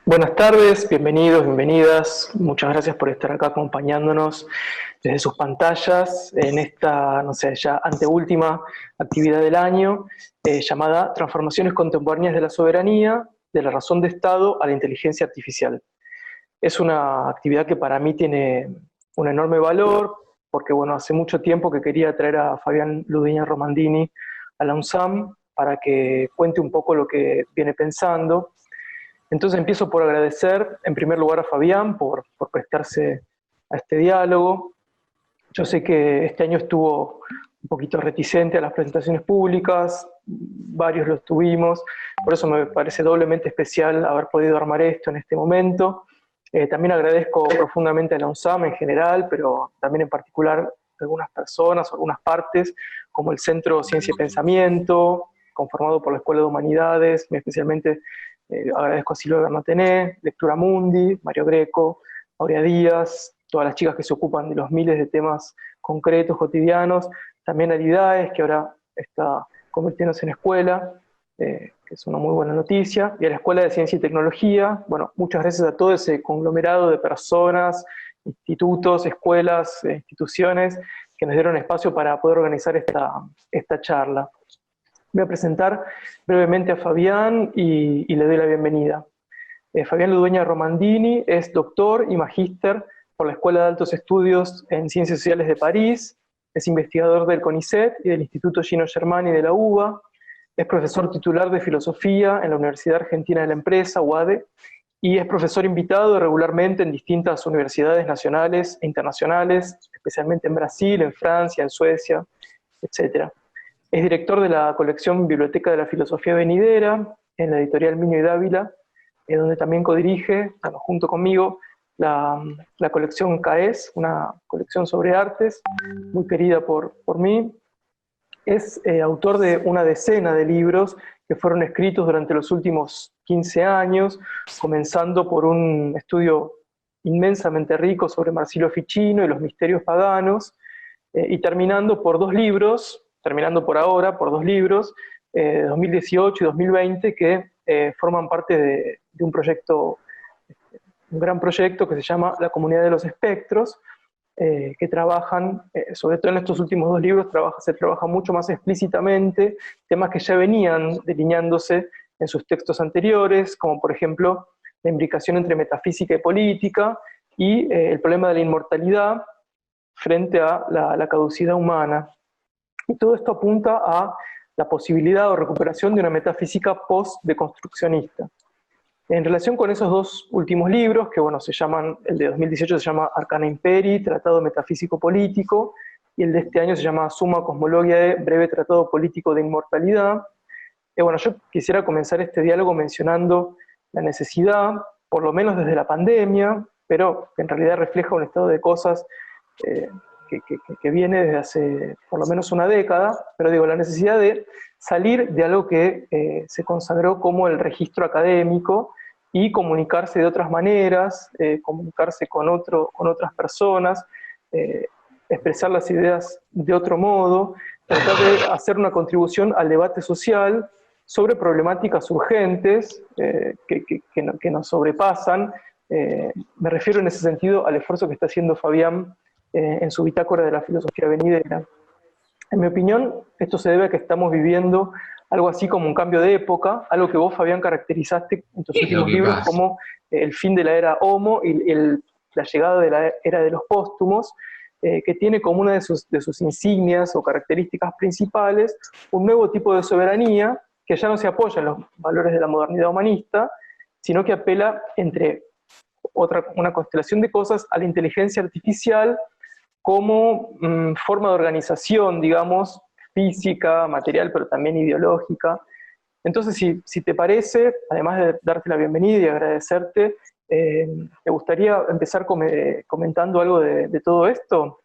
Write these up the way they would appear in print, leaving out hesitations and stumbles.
Buenas tardes, bienvenidos, bienvenidas. Muchas gracias por estar acá acompañándonos desde sus pantallas en esta, no sé, ya anteúltima actividad del año, llamada Transformaciones Contemporáneas de la Soberanía, de la Razón de Estado a la Inteligencia Artificial. Es una actividad que para mí tiene un enorme valor, porque bueno, hace mucho tiempo que quería traer a Fabián Ludueña Romandini a la UNSAM para que cuente un poco lo que viene pensando. Entonces empiezo por agradecer en primer lugar a Fabián por prestarse a este diálogo. Yo sé que este año estuvo un poquito reticente a las presentaciones públicas, varios lo estuvimos, por eso me parece doblemente especial haber podido armar esto en este momento. También agradezco profundamente a la UNSAM en general, pero también en particular a algunas personas o algunas partes, como el Centro Ciencia y Pensamiento, conformado por la Escuela de Humanidades, especialmente agradezco a Silvia Bernatené, Lectura Mundi, Mario Greco, Aurea Díaz, todas las chicas que se ocupan de los miles de temas concretos, cotidianos, también a Lidaes, que ahora está convirtiéndose en escuela, que es una muy buena noticia, y a la Escuela de Ciencia y Tecnología. Bueno, muchas gracias a todo ese conglomerado de personas, institutos, escuelas, instituciones que nos dieron espacio para poder organizar esta charla. Voy a presentar brevemente a Fabián y le doy la bienvenida. Fabián Ludueña Romandini es doctor y magíster por la Escuela de Altos Estudios en Ciencias Sociales de París, es investigador del CONICET y del Instituto Gino Germani de la UBA, es profesor titular de Filosofía en la Universidad Argentina de la Empresa, UADE, y es profesor invitado regularmente en distintas universidades nacionales e internacionales, especialmente en Brasil, en Francia, en Suecia, etc. Es director de la colección Biblioteca de la Filosofía Venidera, en la editorial Miño y Dávila, donde también codirige, junto conmigo, la colección CAES, una colección sobre artes, muy querida por mí. Es autor de una decena de libros que fueron escritos durante los últimos 15 años, comenzando por un estudio inmensamente rico sobre Marsilio Ficino y los misterios paganos, y terminando por dos libros, terminando por ahora por dos libros, 2018 y 2020, que forman parte de un proyecto, un gran proyecto que se llama La Comunidad de los Espectros, que trabajan, sobre todo en estos últimos dos libros, se trabaja mucho más explícitamente temas que ya venían delineándose en sus textos anteriores, como por ejemplo la imbricación entre metafísica y política, y el problema de la inmortalidad frente a la caducidad humana. Y todo esto apunta a la posibilidad o recuperación de una metafísica post-deconstruccionista. En relación con esos dos últimos libros, que bueno, se llaman, el de 2018 se llama Arcana Imperi, Tratado Metafísico Político, y el de este año se llama Summa Cosmologiae, Breve Tratado Político de Inmortalidad. Bueno, yo quisiera comenzar este diálogo mencionando la necesidad, por lo menos desde la pandemia, pero que en realidad refleja un estado de cosas que viene desde hace por lo menos una década, pero digo, la necesidad de salir de algo que se consagró como el registro académico y comunicarse de otras maneras, comunicarse con otras personas, expresar las ideas de otro modo, tratar de hacer una contribución al debate social sobre problemáticas urgentes que nos sobrepasan. Me refiero en ese sentido al esfuerzo que está haciendo Fabián en su bitácora de la filosofía venidera. En mi opinión, esto se debe a que estamos viviendo algo así como un cambio de época, algo que vos, Fabián, caracterizaste en tus últimos libros como el fin de la era Homo y la llegada de la era de los póstumos, que tiene como una de sus insignias o características principales un nuevo tipo de soberanía que ya no se apoya en los valores de la modernidad humanista, sino que apela, entre una constelación de cosas, a la inteligencia artificial como forma de organización, digamos, física, material, pero también ideológica. Entonces, si te parece, además de darte la bienvenida y agradecerte, ¿te gustaría empezar comentando algo de todo esto?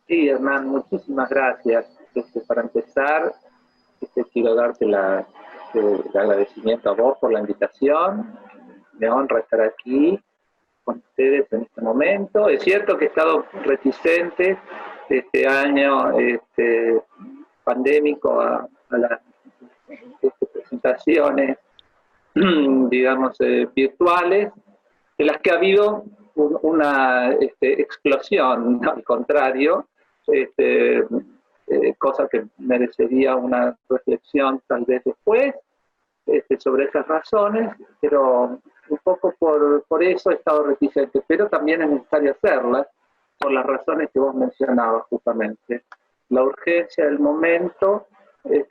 Sí, Hernán, muchísimas gracias. Para empezar, quiero darte el agradecimiento a vos por la invitación. Me honra estar aquí con ustedes en este momento. Es cierto que he estado reticente este año pandémico a las presentaciones manifestaciones, digamos, virtuales, de las que ha habido una explosión, ¿no? Al contrario, cosa que merecería una reflexión tal vez después sobre esas razones, pero un poco por eso he estado reticente, pero también es necesario hacerlas por las razones que vos mencionabas justamente. La urgencia del momento,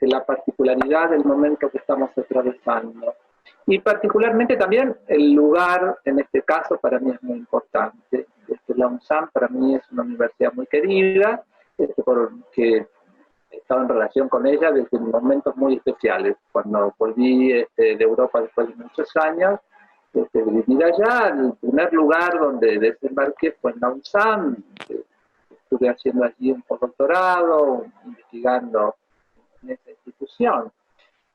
la particularidad del momento que estamos atravesando. Y particularmente también el lugar, en este caso, para mí es muy importante. La UNSAM para mí es una universidad muy querida, porque he estado en relación con ella desde momentos muy especiales. Cuando volví de Europa después de muchos años, de vivir allá, el primer lugar donde desembarqué fue en la UNSAM. Estuve haciendo allí un postdoctorado, investigando en esa institución.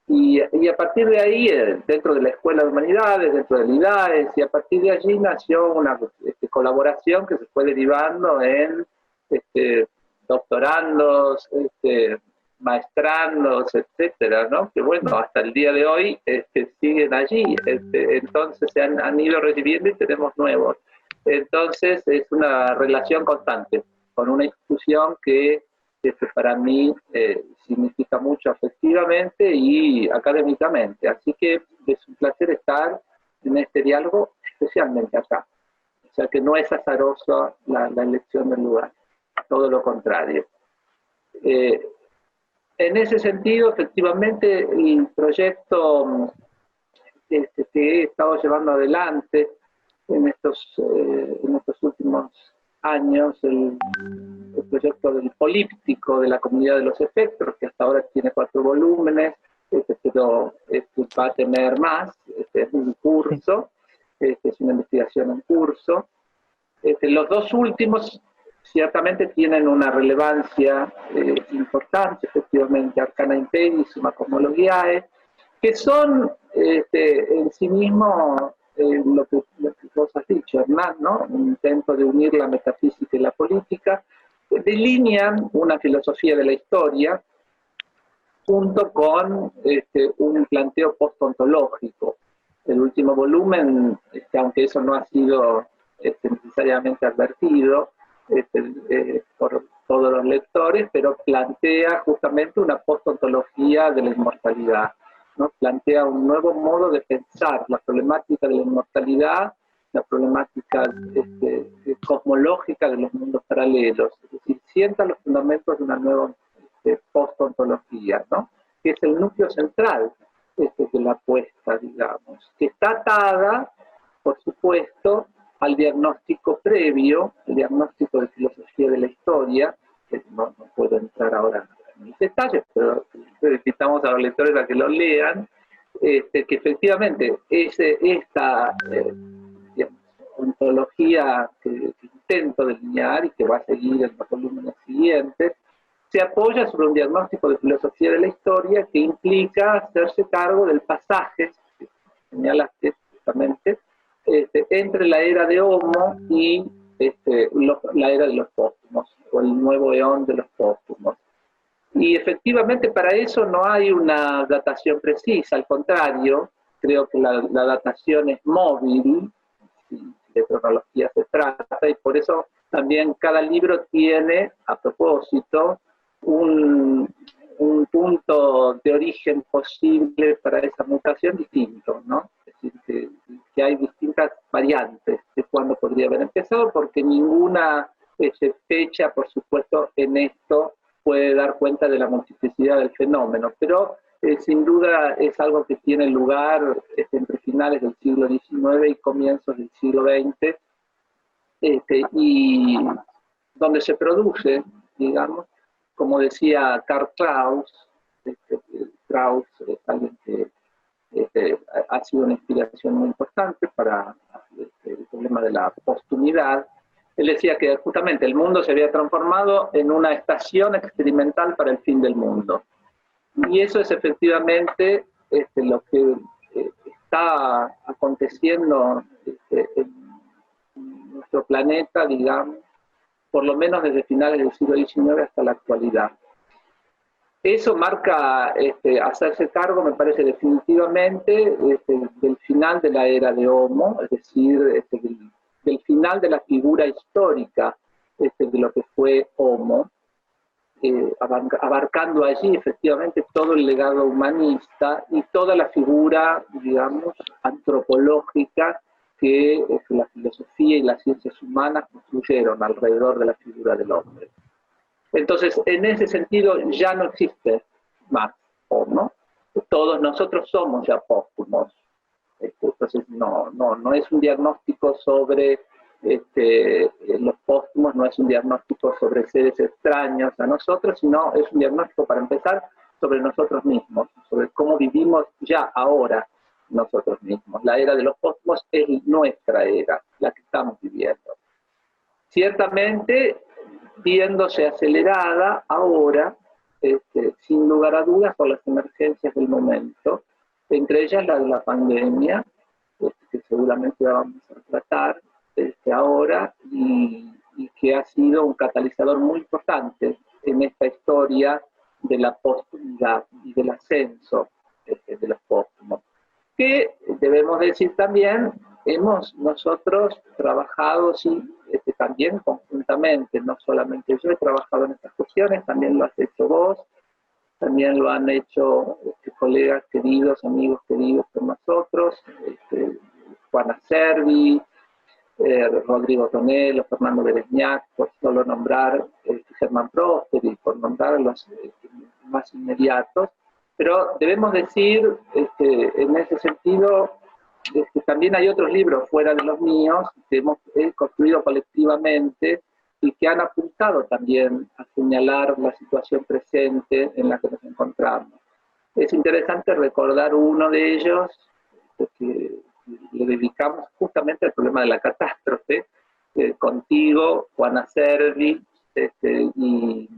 Y a partir de ahí, dentro de la Escuela de Humanidades, dentro del IDAES, y a partir de allí nació una colaboración que se fue derivando en doctorandos, maestrandos, etcétera, ¿no? Que bueno, hasta el día de hoy siguen allí. Entonces se han ido recibiendo y tenemos nuevos. Entonces es una relación constante con una institución que para mí significa mucho afectivamente y académicamente. Así que es un placer estar en este diálogo, especialmente acá. O sea que no es azarosa la elección del lugar, todo lo contrario. En ese sentido, efectivamente, el proyecto que he estado llevando adelante en estos últimos años, el proyecto del políptico de la comunidad de los espectros, que hasta ahora tiene 4 volúmenes, pero va a tener más, es un curso, es una investigación en curso. Los 2 últimos ciertamente tienen una relevancia importante, efectivamente, Arcana Imperii y Summa Cosmologiae, que son en sí mismos lo que vos has dicho, Hernán, ¿no? Un intento de unir la metafísica y la política, delinean una filosofía de la historia junto con un planteo postontológico. El último volumen, aunque eso no ha sido necesariamente advertido por todos los lectores, pero plantea justamente una postontología de la inmortalidad, ¿no? Plantea un nuevo modo de pensar la problemática de la inmortalidad, la problemática cosmológica de los mundos paralelos, es decir, sienta los fundamentos de una nueva postontología, ¿no? Que es el núcleo central de la apuesta, digamos, que está atada, por supuesto, al diagnóstico previo, el diagnóstico de filosofía de la historia, que no puedo entrar ahora en mis detalles, pero invitamos a los lectores a que lo lean, que efectivamente esta ontología que intento delinear y que va a seguir en los volúmenes siguientes, se apoya sobre un diagnóstico de filosofía de la historia que implica hacerse cargo del pasaje, que señalaste justamente, entre la era de Homo y la era de los póstumos, o el nuevo eón de los póstumos. Y efectivamente para eso no hay una datación precisa, al contrario, creo que la datación es móvil, si de cronología se trata, y por eso también cada libro tiene, a propósito, un punto de origen posible para esa mutación distinto, ¿no? Es decir, que hay distintas variantes de cuándo podría haber empezado, porque ninguna fecha, por supuesto, en esto puede dar cuenta de la multiplicidad del fenómeno, pero sin duda es algo que tiene lugar entre finales del siglo XIX y comienzos del siglo XX, y donde se produce, digamos, como decía Karl Kraus, Kraus es alguien que ha sido una inspiración muy importante para el problema de la postumidad. Él decía que justamente el mundo se había transformado en una estación experimental para el fin del mundo. Y eso es efectivamente lo que está aconteciendo en nuestro planeta, digamos, por lo menos desde finales del siglo XIX hasta la actualidad. Eso marca hacerse cargo, me parece definitivamente, del final de la era de Homo, es decir, del final de la figura histórica de lo que fue Homo, abarcando allí efectivamente todo el legado humanista y toda la figura, digamos, antropológica que la filosofía y las ciencias humanas construyeron alrededor de la figura del hombre. Entonces, en ese sentido, ya no existe más Homo. Todos nosotros somos ya póstumos. Entonces, no es un diagnóstico sobre los póstumos, no es un diagnóstico sobre seres extraños a nosotros, sino es un diagnóstico, para empezar, sobre nosotros mismos, sobre cómo vivimos ya ahora nosotros mismos. La era de los póstumos es nuestra era, la que estamos viviendo. Ciertamente, viéndose acelerada ahora, sin lugar a dudas, por las emergencias del momento, entre ellas la de la pandemia, que seguramente vamos a tratar ahora, y que ha sido un catalizador muy importante en esta historia de la postumidad y del ascenso de los póstumos. Que debemos decir también, hemos nosotros trabajado, sí, también conjuntamente, no solamente yo he trabajado en estas cuestiones, también lo has hecho vos, también lo han hecho colegas queridos, amigos queridos con nosotros, Juana Servi, Rodrigo Tonelo, Fernando Berezñac, por solo nombrar Germán Prósperi, por nombrar los más inmediatos. Pero debemos decir, en ese sentido, también hay otros libros fuera de los míos que hemos construido colectivamente y que han apuntado también a señalar la situación presente en la que nos encontramos. Es interesante recordar uno de ellos, que le dedicamos justamente al problema de la catástrofe, contigo, Juana Servi, y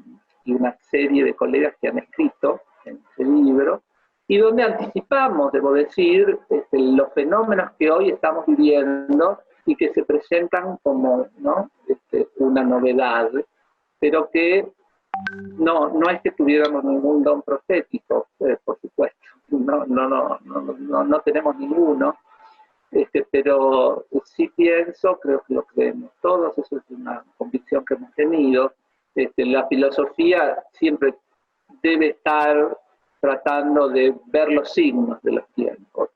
una serie de colegas que han escrito en ese libro, y donde anticipamos, debo decir, los fenómenos que hoy estamos viviendo y que se presentan como, ¿no?, una novedad, pero que no es que tuviéramos ningún don profético, por supuesto, no tenemos ninguno, pero sí pienso, creo que lo creemos todos, eso es una convicción que hemos tenido. La filosofía siempre debe estar tratando de ver los signos de los tiempos.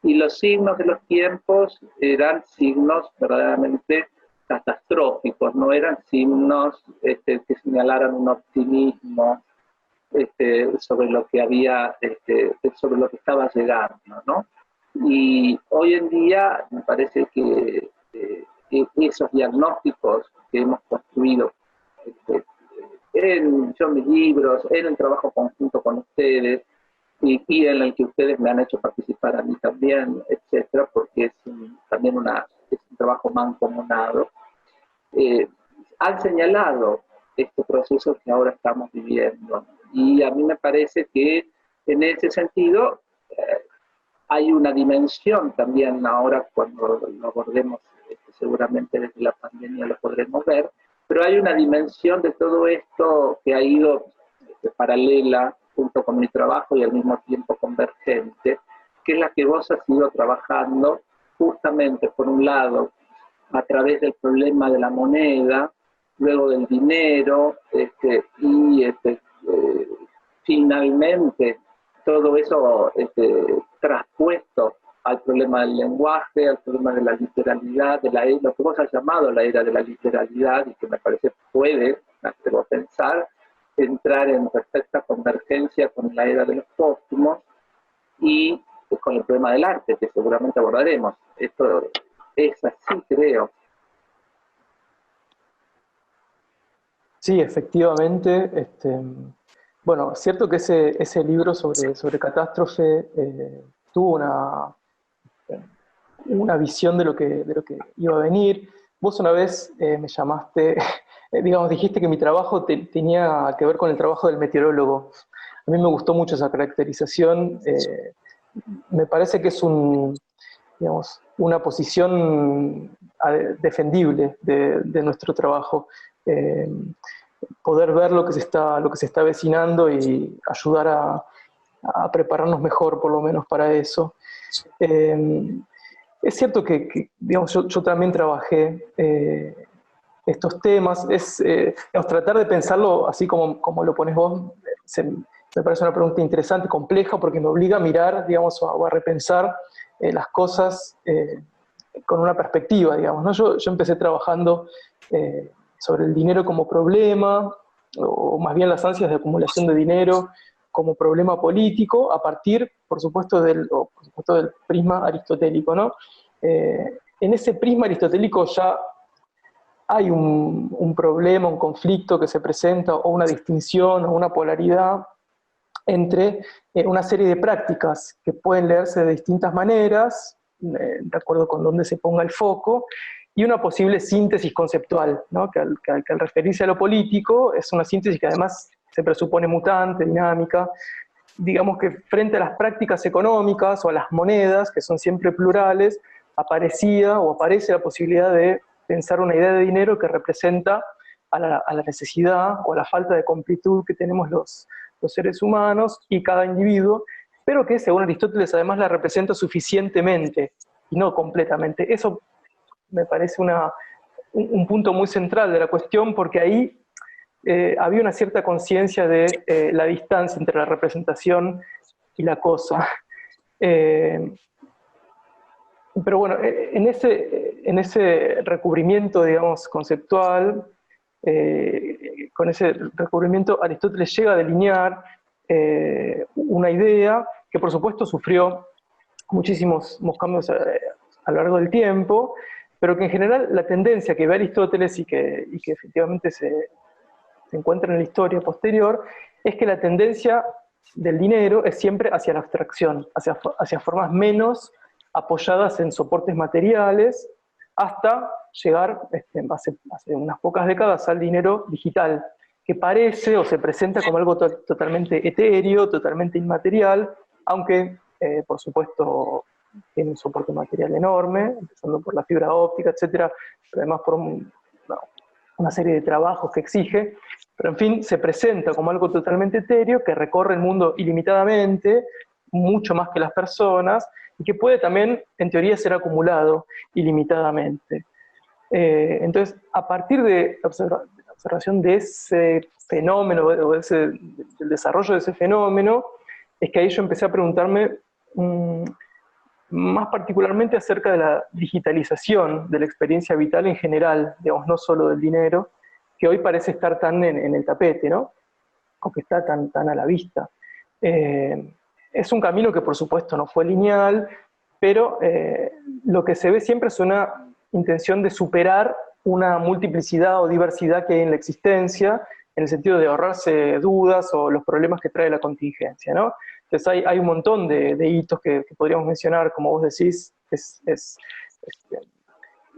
Y los signos de los tiempos eran signos verdaderamente catastróficos, no eran signos que señalaran un optimismo sobre lo que había, sobre lo que estaba llegando, ¿no? Y hoy en día me parece que esos diagnósticos que hemos construido en mis libros, en el trabajo conjunto con ustedes, y en el que ustedes me han hecho participar a mí también, etcétera, porque es también es un trabajo mancomunado, han señalado este proceso que ahora estamos viviendo. Y a mí me parece que en ese sentido hay una dimensión también ahora, cuando lo abordemos, seguramente desde la pandemia lo podremos ver, pero hay una dimensión de todo esto que ha ido paralela junto con mi trabajo y al mismo tiempo convergente, que es la que vos has ido trabajando justamente, por un lado, a través del problema de la moneda, luego del dinero, y finalmente todo eso traspuesto al problema del lenguaje, al problema de la literalidad, lo que vos has llamado la era de la literalidad, y que me parece puede, me atrevo a pensar, entrar en perfecta convergencia con la era de los póstumos y con el problema del arte, que seguramente abordaremos. Esto es así, creo. Sí, efectivamente. Bueno, es cierto que ese libro sobre catástrofe tuvo una visión de lo que iba a venir. Vos una vez me llamaste, digamos, dijiste que mi trabajo tenía que ver con el trabajo del meteorólogo. A mí me gustó mucho esa caracterización. Me parece que es digamos, una posición defendible de nuestro trabajo. poder ver lo que se está avecinando y ayudar a prepararnos mejor, por lo menos, para eso. Es cierto que digamos, yo también trabajé estos temas, digamos, tratar de pensarlo así como lo pones vos, me parece una pregunta interesante, compleja, porque me obliga a mirar, digamos, o a repensar las cosas con una perspectiva, digamos, ¿no? Yo empecé trabajando sobre el dinero como problema, o más bien las ansias de acumulación de dinero como problema político, a partir, por supuesto, del prisma aristotélico, ¿no? En ese prisma aristotélico ya hay un problema, un conflicto que se presenta, o una distinción, o una polaridad entre una serie de prácticas que pueden leerse de distintas maneras, de acuerdo con dónde se ponga el foco, y una posible síntesis conceptual, ¿no? que al referirse a lo político es una síntesis que además se presupone mutante, dinámica. Digamos que frente a las prácticas económicas o a las monedas, que son siempre plurales, aparecía o aparece la posibilidad de pensar una idea de dinero que representa a la necesidad o a la falta de completud que tenemos los seres humanos y cada individuo, pero que según Aristóteles además la representa suficientemente y no completamente. Eso me parece un punto muy central de la cuestión, porque ahí había una cierta conciencia de la distancia entre la representación y la cosa. Pero bueno, en ese recubrimiento, digamos, conceptual, con ese recubrimiento, Aristóteles llega a delinear una idea que por supuesto sufrió muchísimos cambios a lo largo del tiempo, pero que en general la tendencia que ve Aristóteles y que efectivamente se encuentra en la historia posterior, es que la tendencia del dinero es siempre hacia la abstracción, hacia formas menos apoyadas en soportes materiales, hasta llegar hace unas pocas décadas al dinero digital, que parece o se presenta como algo totalmente etéreo, totalmente inmaterial, aunque por supuesto tiene un soporte material enorme, empezando por la fibra óptica, etcétera, pero además por una serie de trabajos que exige, pero en fin, se presenta como algo totalmente etéreo, que recorre el mundo ilimitadamente, mucho más que las personas, y que puede también, en teoría, ser acumulado ilimitadamente. Entonces, a partir de la observación de ese fenómeno, o del desarrollo de ese fenómeno, es que ahí yo empecé a preguntarme más particularmente acerca de la digitalización de la experiencia vital en general, digamos, no solo del dinero, que hoy parece estar tan en el tapete, ¿no? O que está tan a la vista. Es un camino que por supuesto no fue lineal, pero lo que se ve siempre es una intención de superar una multiplicidad o diversidad que hay en la existencia, en el sentido de ahorrarse dudas o los problemas que trae la contingencia, ¿no? Entonces hay un montón de hitos que podríamos mencionar, como vos decís,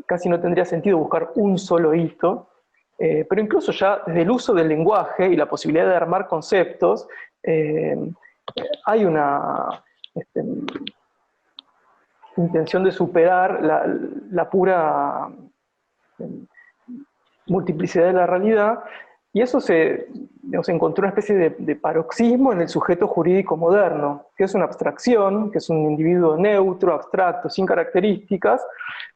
casi no tendría sentido buscar un solo hito, pero incluso ya desde el uso del lenguaje y la posibilidad de armar conceptos, hay una intención de superar la pura multiplicidad de la realidad, y eso se encontró una especie de paroxismo en el sujeto jurídico moderno, que es una abstracción, que es un individuo neutro, abstracto, sin características,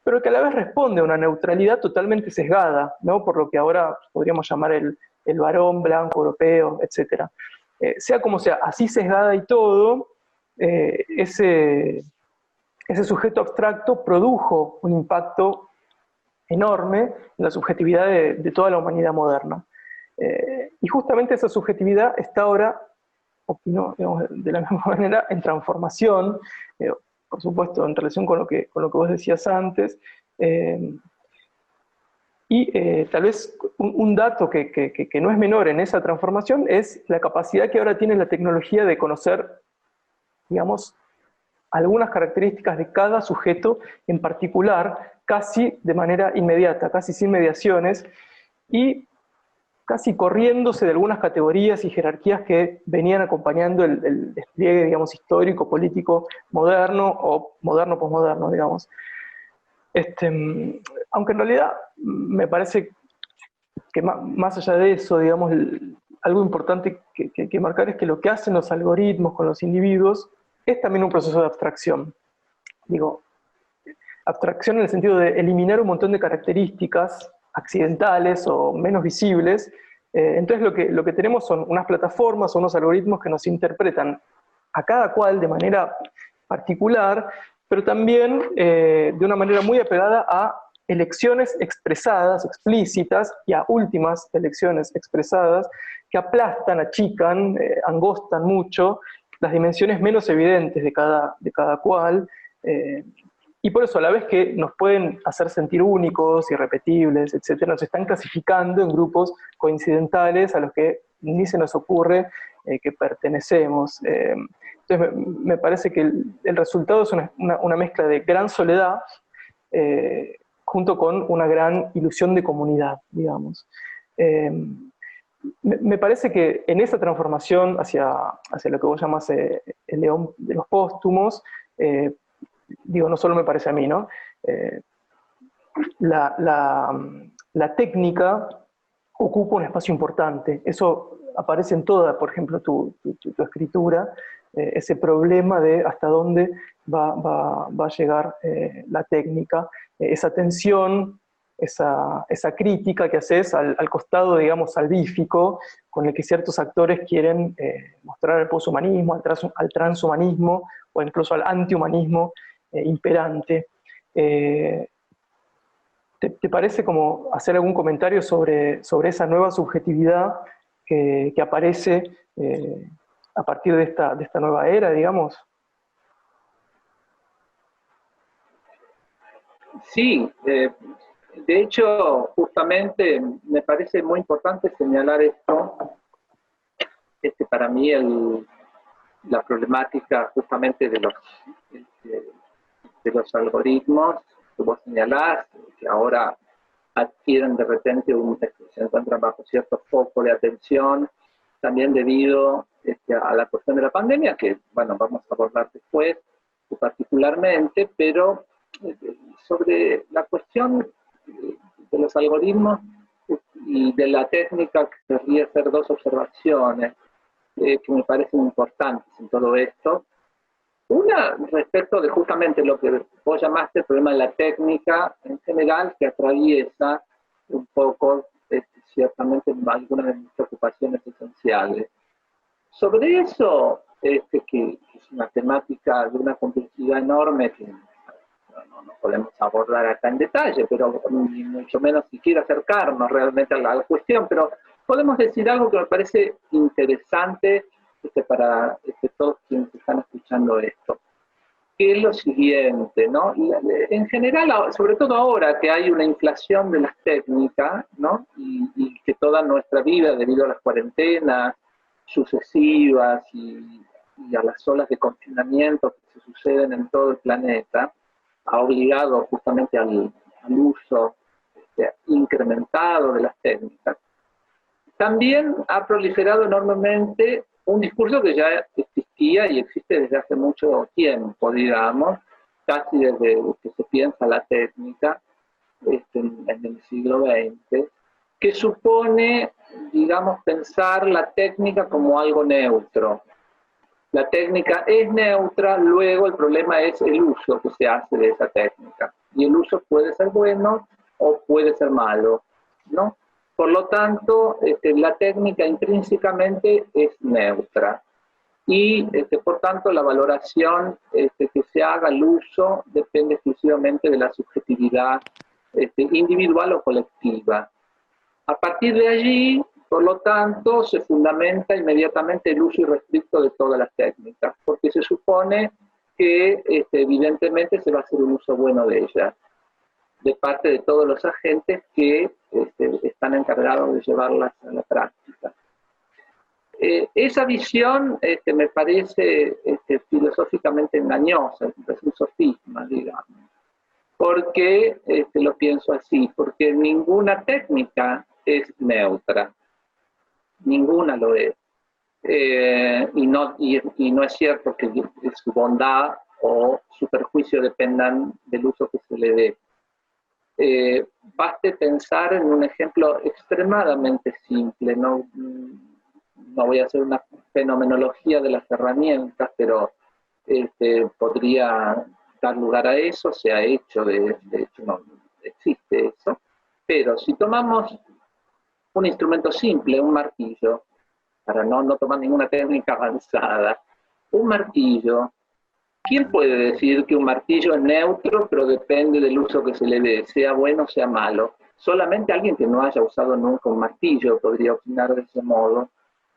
pero que a la vez responde a una neutralidad totalmente sesgada, ¿no? Por lo que ahora podríamos llamar el varón blanco europeo, etc. Sea como sea, así sesgada y todo, ese sujeto abstracto produjo un impacto enorme en la subjetividad de toda la humanidad moderna. Y justamente esa subjetividad está ahora, opino, digamos, de la misma manera, en transformación, por supuesto, en relación con lo que vos decías antes. Tal vez un dato que no es menor en esa transformación es la capacidad que ahora tiene la tecnología de conocer, digamos, algunas características de cada sujeto en particular, casi de manera inmediata, casi sin mediaciones, y casi corriéndose de algunas categorías y jerarquías que venían acompañando el despliegue, digamos, histórico, político, moderno o moderno-posmoderno, digamos. Aunque en realidad me parece que más allá de eso, digamos, algo importante que marcar es que lo que hacen los algoritmos con los individuos es también un proceso de abstracción. Digo, abstracción en el sentido de eliminar un montón de características accidentales o menos visibles. Entonces lo que tenemos son unas plataformas o unos algoritmos que nos interpretan a cada cual de manera particular, pero también de una manera muy apegada a elecciones expresadas, explícitas, y a últimas elecciones expresadas, que aplastan, achican, angostan mucho las dimensiones menos evidentes de cada cual, y por eso, a la vez que nos pueden hacer sentir únicos, irrepetibles, etc., nos están clasificando en grupos coincidentales a los que ni se nos ocurre que pertenecemos. Entonces, me parece que el resultado es una mezcla de gran soledad junto con una gran ilusión de comunidad, digamos. Me parece que en esa transformación hacia lo que vos llamás el león de los póstumos, digo, no solo me parece a mí, ¿no? La técnica ocupa un espacio importante. Eso aparece en toda, por ejemplo, tu escritura, ese problema de hasta dónde va a llegar la técnica, esa tensión, esa crítica que haces al costado, digamos, salvífico, con el que ciertos actores quieren mostrar el poshumanismo, al transhumanismo, o incluso al antihumanismo imperante. ¿Te parece como hacer algún comentario sobre esa nueva subjetividad que aparece a partir de esta nueva era, digamos? Sí, de hecho, justamente me parece muy importante señalar esto. Para mí la problemática justamente de los algoritmos que vos señalás, que ahora adquieren de repente se encuentran bajo cierto foco de atención, también debido a la cuestión de la pandemia, que bueno, vamos a abordar después particularmente, pero sobre la cuestión de los algoritmos y de la técnica, querría hacer dos observaciones que me parecen importantes en todo esto. Una, respecto de justamente lo que vos llamaste el problema de la técnica en general, que atraviesa un poco, ciertamente, algunas de mis preocupaciones esenciales. Sobre eso, que es una temática de una complejidad enorme que no podemos abordar acá en detalle, pero ni mucho menos siquiera acercarnos realmente a la cuestión, pero podemos decir algo que me parece interesante para todos quienes están escuchando esto, que es lo siguiente, ¿no? En general, sobre todo ahora que hay una inflación de las técnicas, ¿no? Y que toda nuestra vida, debido a las cuarentenas sucesivas y a las olas de confinamiento que se suceden en todo el planeta, ha obligado justamente al uso incrementado de las técnicas. También ha proliferado enormemente un discurso que ya existía y existe desde hace mucho tiempo, digamos, casi desde que se piensa la técnica en el siglo XX, que supone, digamos, pensar la técnica como algo neutro. La técnica es neutra, luego el problema es el uso que se hace de esa técnica. Y el uso puede ser bueno o puede ser malo, ¿no? Por lo tanto, la técnica intrínsecamente es neutra. Y, por tanto, la valoración que se haga al uso depende exclusivamente de la subjetividad individual o colectiva. A partir de allí, por lo tanto, se fundamenta inmediatamente el uso irrestricto de todas las técnicas, porque se supone que evidentemente se va a hacer un uso bueno de ellas, de parte de todos los agentes que están encargados de llevarlas a la práctica. Esa visión me parece filosóficamente engañosa, es un sofisma, digamos. ¿Por qué lo pienso así? Porque ninguna técnica es neutra, ninguna lo es. Y no es cierto que su bondad o su perjuicio dependan del uso que se le dé. baste pensar en un ejemplo extremadamente simple, no voy a hacer una fenomenología de las herramientas, pero podría dar lugar a eso, se ha hecho, de hecho no existe eso, pero si tomamos un instrumento simple, un martillo, para no tomar ninguna técnica avanzada, un martillo, ¿quién puede decir que un martillo es neutro, pero depende del uso que se le dé, sea bueno o sea malo? Solamente alguien que no haya usado nunca un martillo podría opinar de ese modo,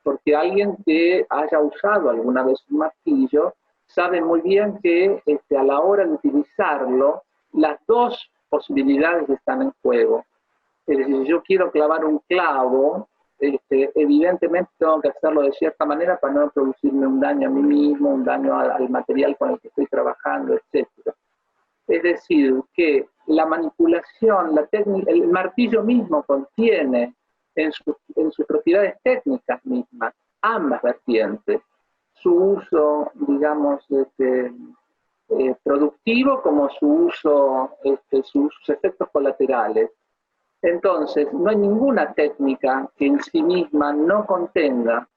porque alguien que haya usado alguna vez un martillo sabe muy bien que a la hora de utilizarlo, las dos posibilidades están en juego. Es decir, si yo quiero clavar un clavo, evidentemente tengo que hacerlo de cierta manera para no producirme un daño a mí mismo, un daño al material con el que estoy trabajando, etc. Es decir, que la manipulación, la técnica, el martillo mismo contiene en sus propiedades técnicas mismas ambas vertientes. Su uso, digamos, productivo como su uso, sus efectos colaterales. Entonces, no hay ninguna técnica que en sí misma no contenga,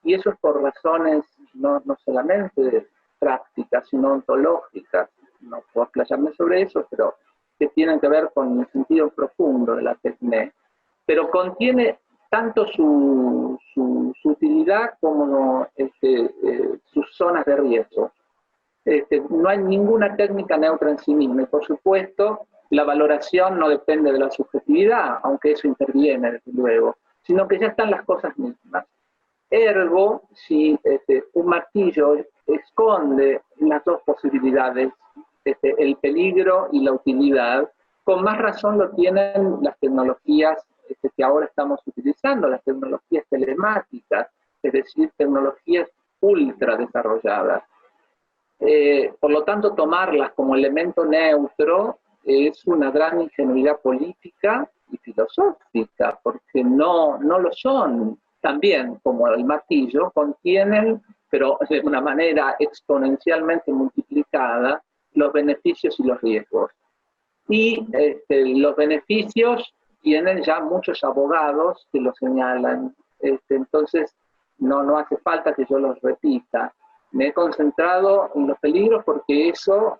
y eso es por razones no solamente prácticas, sino ontológicas, no puedo explayarme sobre eso, pero que tienen que ver con el sentido profundo de la técnica, pero contiene tanto su utilidad como sus zonas de riesgo. No hay ninguna técnica neutra en sí misma, y por supuesto, la valoración no depende de la subjetividad, aunque eso interviene, desde luego, sino que ya están las cosas mismas. Ergo, si un martillo esconde las dos posibilidades, el peligro y la utilidad, con más razón lo tienen las tecnologías que ahora estamos utilizando, las tecnologías telemáticas, es decir, tecnologías ultra desarrolladas. Por lo tanto, tomarlas como elemento neutro es una gran ingenuidad política y filosófica, porque no lo son. También, como el martillo, contienen, pero de una manera exponencialmente multiplicada, los beneficios y los riesgos. Y los beneficios tienen ya muchos abogados que lo señalan. Entonces, no hace falta que yo los repita. Me he concentrado en los peligros porque eso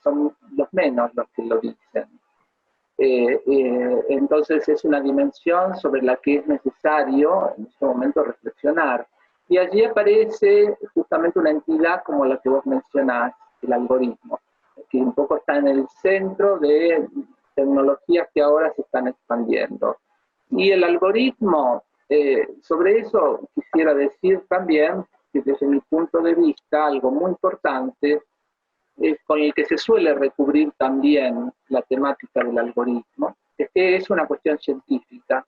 son los menos los que lo dicen. Entonces es una dimensión sobre la que es necesario en este momento reflexionar. Y allí aparece justamente una entidad como la que vos mencionás, el algoritmo, que un poco está en el centro de tecnologías que ahora se están expandiendo. Y el algoritmo, sobre eso quisiera decir también que desde mi punto de vista, algo muy importante, con el que se suele recubrir también la temática del algoritmo, es que es una cuestión científica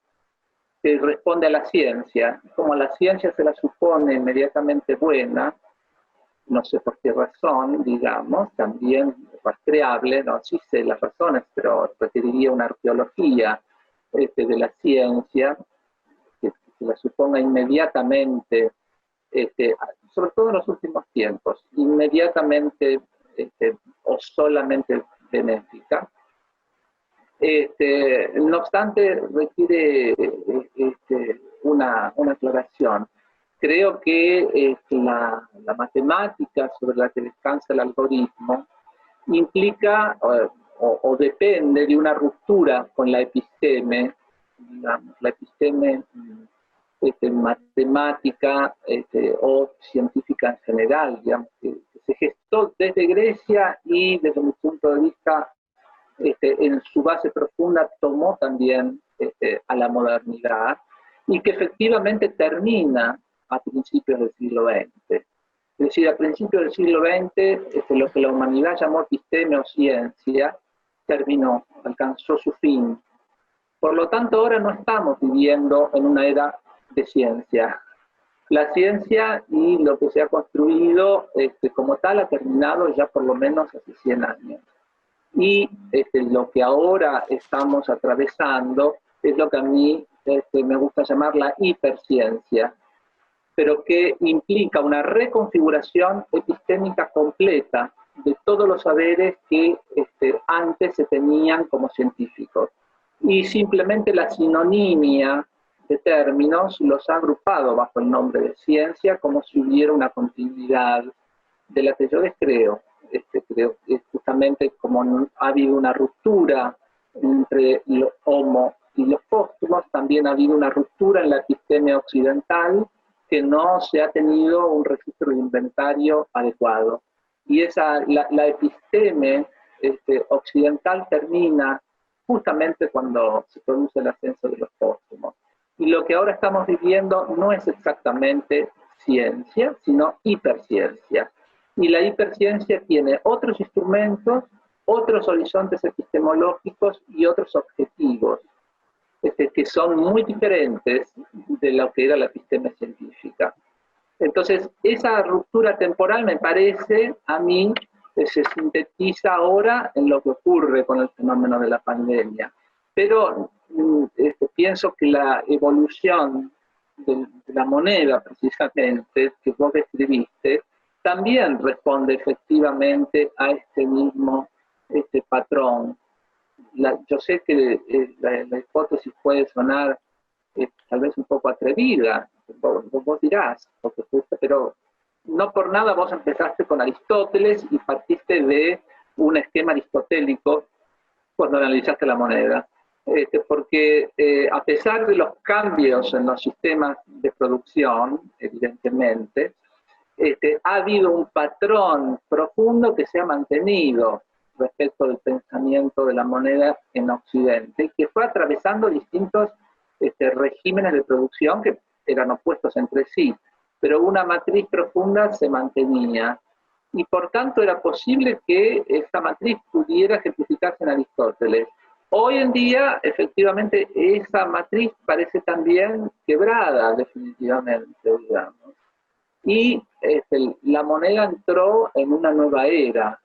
que responde a la ciencia. Como la ciencia se la supone inmediatamente buena, no sé por qué razón, digamos, también rastreable, no sí sé las razones, pero requeriría una arqueología de la ciencia que se la suponga inmediatamente, sobre todo en los últimos tiempos, inmediatamente o solamente benéfica. No obstante, requiere una aclaración. Creo que la matemática sobre la que descansa el algoritmo implica o depende de una ruptura con la episteme, digamos, la episteme matemática o científica en general, digamos, que se gestó desde Grecia y desde mi punto de vista en su base profunda tomó también a la modernidad y que efectivamente termina a principios del siglo XX. Es decir, a principios del siglo XX lo que la humanidad llamó episteme o ciencia terminó, alcanzó su fin. Por lo tanto, ahora no estamos viviendo en una era de ciencia. La ciencia y lo que se ha construido como tal ha terminado ya por lo menos hace 100 años. Y lo que ahora estamos atravesando es lo que a mí me gusta llamar la hiperciencia, pero que implica una reconfiguración epistémica completa de todos los saberes que antes se tenían como científicos. y simplemente la sinonimia de términos los ha agrupado bajo el nombre de ciencia como si hubiera una continuidad de la que yo descreo. Creo que justamente como ha habido una ruptura entre los homo y los póstumos, también ha habido una ruptura en la episteme occidental que no se ha tenido un registro de inventario adecuado. Y la episteme occidental termina justamente cuando se produce el ascenso de los póstumos. Y lo que ahora estamos viviendo no es exactamente ciencia, sino hiperciencia. Y la hiperciencia tiene otros instrumentos, otros horizontes epistemológicos y otros objetivos, que son muy diferentes de lo que era la episteme científica. Entonces, esa ruptura temporal me parece, a mí, se sintetiza ahora en lo que ocurre con el fenómeno de la pandemia. Pero pienso que la evolución de la moneda, precisamente, que vos describiste, también responde efectivamente a este mismo patrón. Yo sé que la hipótesis puede sonar tal vez un poco atrevida, vos dirás, pero no por nada vos empezaste con Aristóteles y partiste de un esquema aristotélico cuando analizaste la moneda. Porque a pesar de los cambios en los sistemas de producción, evidentemente, ha habido un patrón profundo que se ha mantenido respecto del pensamiento de la moneda en Occidente, que fue atravesando distintos regímenes de producción que eran opuestos entre sí, pero una matriz profunda se mantenía, y por tanto era posible que esta matriz pudiera ejemplificarse en Aristóteles. Hoy en día, efectivamente, esa matriz parece también quebrada, definitivamente, digamos. Y la moneda entró en una nueva era,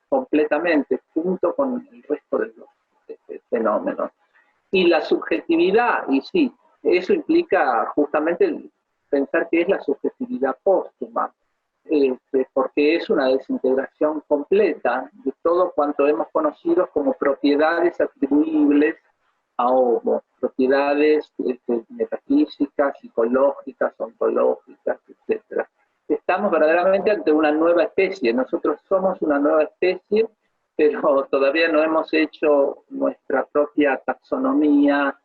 completamente, junto con el resto de los fenómenos. Y la subjetividad, y sí, eso implica justamente pensar que es la subjetividad póstuma, porque es una desintegración completa de todo cuanto hemos conocido como propiedades atribuibles a Homo, propiedades metafísicas, psicológicas, ontológicas, etc. Estamos verdaderamente ante una nueva especie, nosotros somos una nueva especie, pero todavía no hemos hecho nuestra propia taxonomía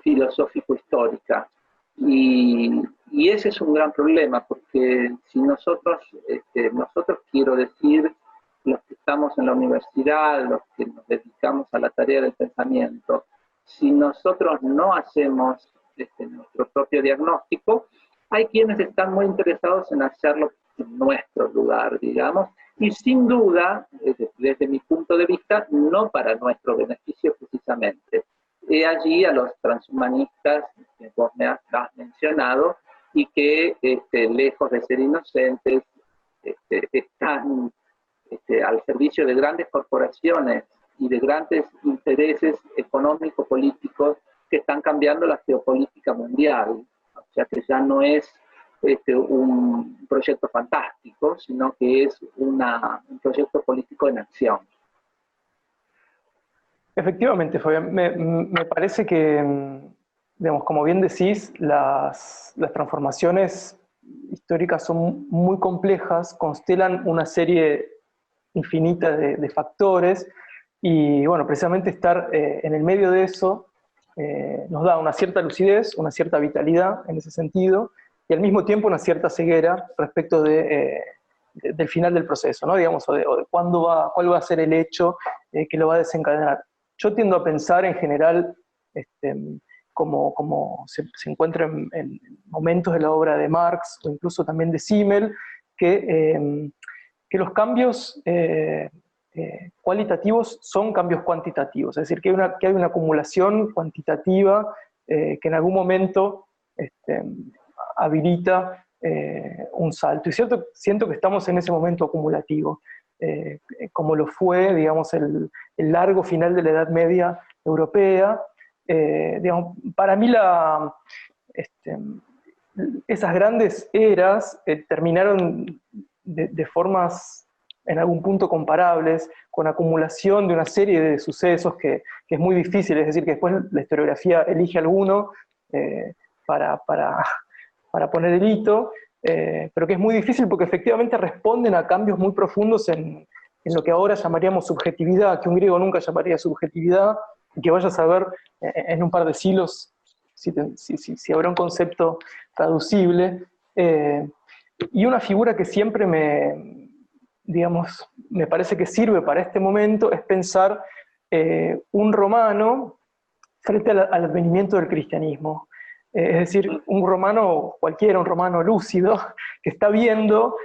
filosófico-histórica. Y ese es un gran problema, porque si nosotros quiero decir, los que estamos en la universidad, los que nos dedicamos a la tarea del pensamiento, si nosotros no hacemos nuestro propio diagnóstico, hay quienes están muy interesados en hacerlo en nuestro lugar, digamos, y sin duda, desde mi punto de vista, no para nuestro beneficio precisamente. He allí a los transhumanistas que vos me has mencionado y que, lejos de ser inocentes, están al servicio de grandes corporaciones y de grandes intereses económico-políticos que están cambiando la geopolítica mundial. O sea que ya no es un proyecto fantástico, sino que es un proyecto político en acción. Efectivamente, Fabián, me parece que, digamos, como bien decís, las transformaciones históricas son muy complejas, constelan una serie infinita de factores, y bueno, precisamente estar en el medio de eso nos da una cierta lucidez, una cierta vitalidad en ese sentido, y al mismo tiempo una cierta ceguera respecto del final del proceso, ¿no? Digamos, o de cuál va a ser el hecho que lo va a desencadenar. Yo tiendo a pensar en general, como se encuentra en momentos de la obra de Marx, o incluso también de Simmel, que los cambios cualitativos son cambios cuantitativos, es decir, que hay una acumulación cuantitativa que en algún momento habilita un salto. Y siento que estamos en ese momento acumulativo, como lo fue, digamos, el largo final de la Edad Media europea. Digamos, para mí esas grandes eras terminaron de formas en algún punto comparables. con acumulación de una serie de sucesos que es muy difícil, es decir, que después la historiografía elige alguno para, para, para poner el hito, pero que es muy difícil porque efectivamente responden a cambios muy profundos en lo que ahora llamaríamos subjetividad, que un griego nunca llamaría subjetividad, y que vaya a saber en un par de siglos si habrá un concepto traducible. Y una figura que siempre me parece que sirve para este momento es pensar un romano frente al advenimiento del cristianismo. Es decir, un romano cualquiera, un romano lúcido, que está viendo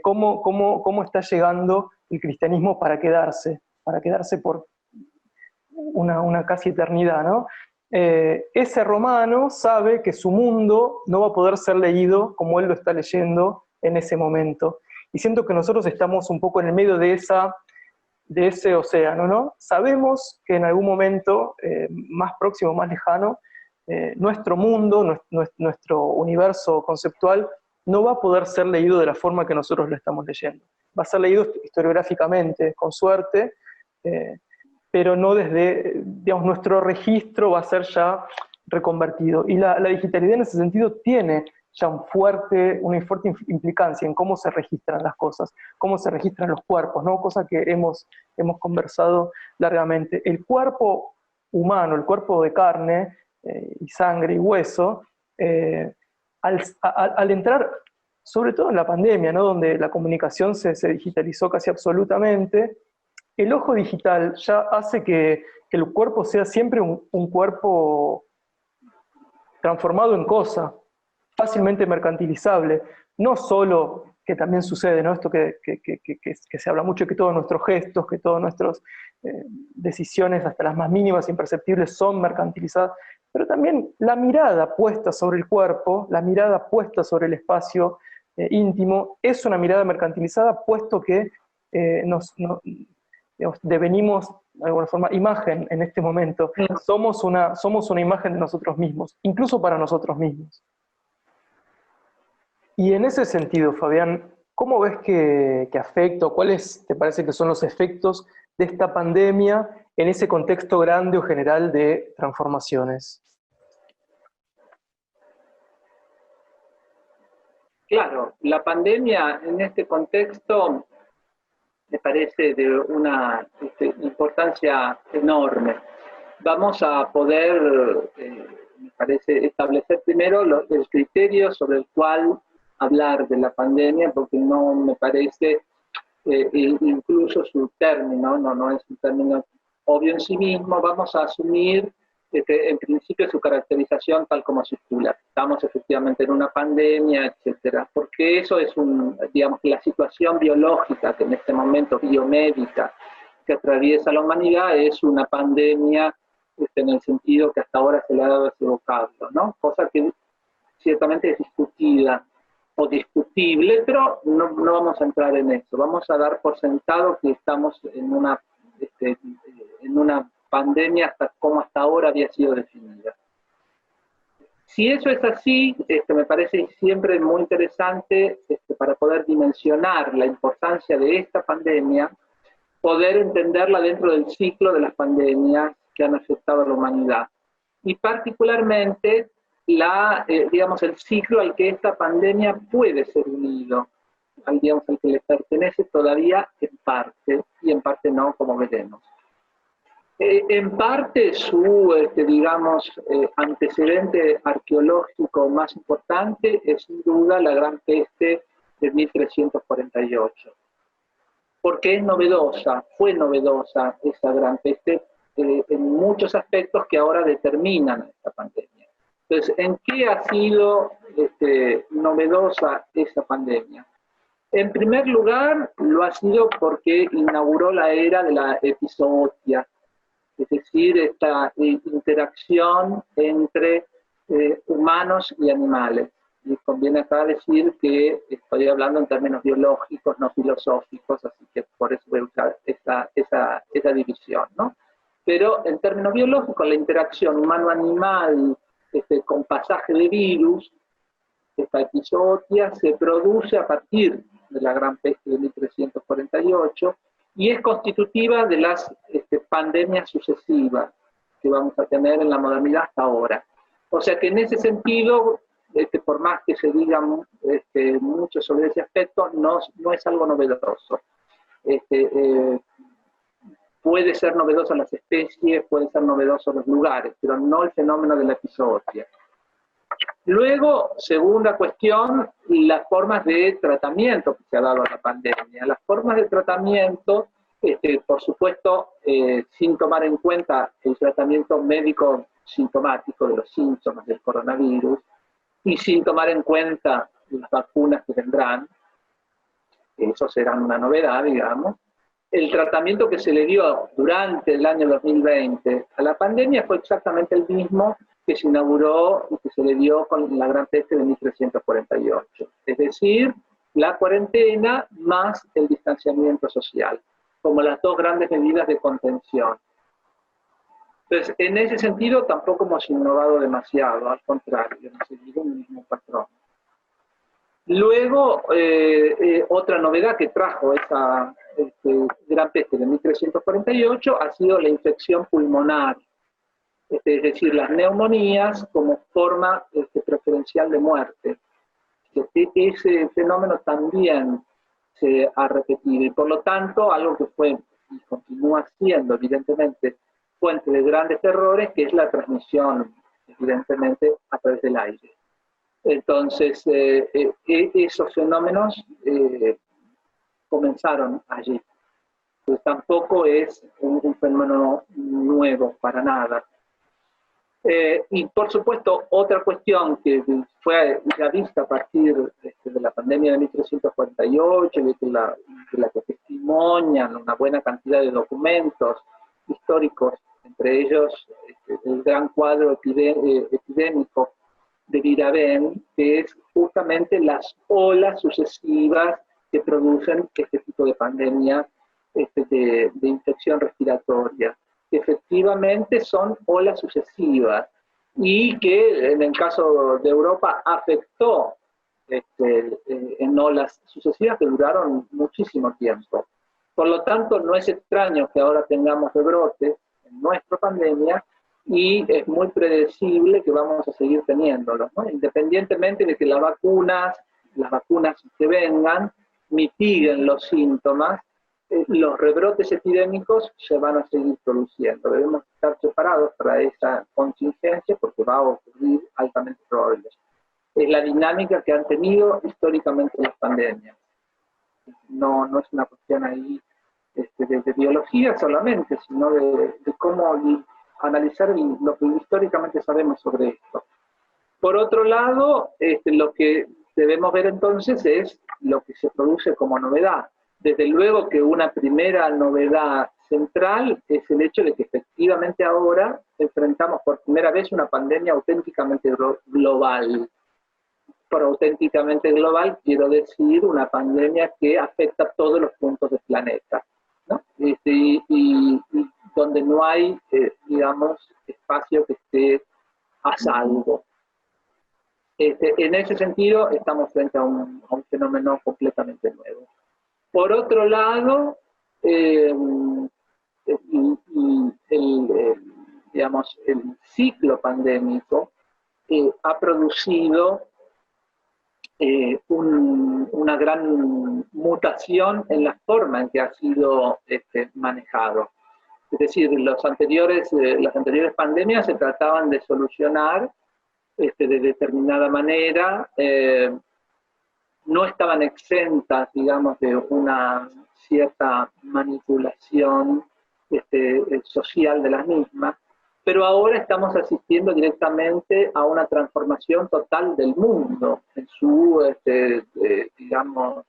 cómo está llegando el cristianismo para quedarse por una casi eternidad, ¿no? Ese romano sabe que su mundo no va a poder ser leído como él lo está leyendo en ese momento. Y siento que nosotros estamos un poco en el medio de ese océano, ¿no? Sabemos que en algún momento, más próximo, más lejano, nuestro mundo, nuestro universo conceptual, no va a poder ser leído de la forma que nosotros lo estamos leyendo. Va a ser leído historiográficamente, con suerte, pero no desde, digamos, nuestro registro va a ser ya reconvertido. Y la digitalidad en ese sentido tiene ya una fuerte implicancia en cómo se registran las cosas, cómo se registran los cuerpos, ¿no? Cosa que hemos conversado largamente. El cuerpo humano, el cuerpo de carne y sangre y hueso, al entrar, sobre todo en la pandemia, ¿no? Donde la comunicación se digitalizó casi absolutamente, el ojo digital ya hace que el cuerpo sea siempre un cuerpo transformado en cosa, fácilmente mercantilizable, no solo, que también sucede, ¿no? Esto que se habla mucho, que todos nuestros gestos, que todas nuestras decisiones, hasta las más mínimas, imperceptibles, son mercantilizadas, pero también la mirada puesta sobre el cuerpo, la mirada puesta sobre el espacio íntimo, es una mirada mercantilizada, puesto que digamos, devenimos de alguna forma imagen en este momento. Somos una imagen de nosotros mismos, incluso para nosotros mismos. Y en ese sentido, Fabián, ¿cómo ves que afecta, o cuáles te parece que son los efectos de esta pandemia en ese contexto grande o general de transformaciones? Claro, la pandemia en este contexto me parece de una importancia enorme. Vamos a poder, me parece, establecer primero el criterio sobre el cual hablar de la pandemia, porque no me parece, incluso su término, no es un término obvio en sí mismo. Vamos a asumir en principio su caracterización tal como circula. Estamos efectivamente en una pandemia, etcétera, porque eso es digamos, la situación biológica que en este momento, biomédica, que atraviesa la humanidad, es una pandemia en el sentido que hasta ahora se le ha dado ese vocablo, ¿no? Cosa que ciertamente es discutida o discutible, pero no vamos a entrar en eso. Vamos a dar por sentado que estamos en una pandemia como hasta ahora había sido definida. Si eso es así, me parece siempre muy interesante para poder dimensionar la importancia de esta pandemia, poder entenderla dentro del ciclo de las pandemias que han afectado a la humanidad. Y particularmente, digamos, el ciclo al que esta pandemia puede ser unido, al que le pertenece todavía en parte, y en parte no, como veremos. En parte su, digamos, antecedente arqueológico más importante es sin duda la Gran Peste de 1348. Porque es novedosa, fue novedosa esa Gran Peste en muchos aspectos que ahora determinan esta pandemia. Entonces, ¿en qué ha sido novedosa esa pandemia? En primer lugar, lo ha sido porque inauguró la era de la epizootia, es decir, esta interacción entre humanos y animales. Y conviene acá decir que estoy hablando en términos biológicos, no filosóficos, así que por eso voy a usar esa división, ¿no? Pero en términos biológicos, la interacción humano-animal con pasaje de virus, esta epizootia, se produce a partir de la Gran Peste de 1348, y es constitutiva de las pandemias sucesivas que vamos a tener en la modernidad hasta ahora. O sea que en ese sentido, por más que se diga mucho sobre ese aspecto, no es algo novedoso. Puede ser novedoso las especies, puede ser novedoso los lugares, pero no el fenómeno de la epizootia. Luego, segunda cuestión, las formas de tratamiento que se ha dado a la pandemia. Las formas de tratamiento, por supuesto, sin tomar en cuenta el tratamiento médico sintomático de los síntomas del coronavirus y sin tomar en cuenta las vacunas que vendrán, eso será una novedad, digamos. El tratamiento que se le dio durante el año 2020 a la pandemia fue exactamente el mismo que se inauguró y que se le dio con la gran peste de 1348. Es decir, la cuarentena más el distanciamiento social, como las dos grandes medidas de contención. Entonces, en ese sentido tampoco hemos innovado demasiado, al contrario, hemos seguido un mismo patrón. Luego, otra novedad que trajo esa gran peste de 1348 ha sido la infección pulmonar, es decir, las neumonías como forma preferencial de muerte. Ese fenómeno también se ha repetido y por lo tanto algo que fue y continúa siendo evidentemente fuente de grandes errores, que es la transmisión evidentemente a través del aire. Entonces, esos fenómenos comenzaron allí. Pues tampoco es un fenómeno nuevo para nada. Y por supuesto, otra cuestión que fue ya vista a partir de la pandemia de 1348, de la que testimonian una buena cantidad de documentos históricos, entre ellos el gran cuadro epidémico de Viraben, que es justamente las olas sucesivas que producen este tipo de pandemia de infección respiratoria, que efectivamente son olas sucesivas y que en el caso de Europa afectó en olas sucesivas que duraron muchísimo tiempo. Por lo tanto, no es extraño que ahora tengamos rebrotes en nuestra pandemia y es muy predecible que vamos a seguir teniéndolos, ¿no? Independientemente de que las vacunas que vengan mitiguen los síntomas, los rebrotes epidémicos se van a seguir produciendo. Debemos estar preparados para esa contingencia porque va a ocurrir altamente probable. Es la dinámica que han tenido históricamente las pandemias. No es una cuestión ahí de biología solamente, sino de cómo analizar lo que históricamente sabemos sobre esto. Por otro lado, lo que debemos ver entonces es lo que se produce como novedad. Desde luego que una primera novedad central es el hecho de que efectivamente ahora enfrentamos por primera vez una pandemia auténticamente global. Por auténticamente global quiero decir una pandemia que afecta a todos los puntos del planeta, ¿no? Y donde no hay, digamos, espacio que esté a salvo. En ese sentido, estamos frente a un fenómeno completamente nuevo. Por otro lado, digamos, el ciclo pandémico ha producido una gran mutación en la forma en que ha sido manejado. Es decir, las anteriores pandemias se trataban de solucionar de determinada manera, no estaban exentas, digamos, de una cierta manipulación social de las mismas, pero ahora estamos asistiendo directamente a una transformación total del mundo, en su, digamos,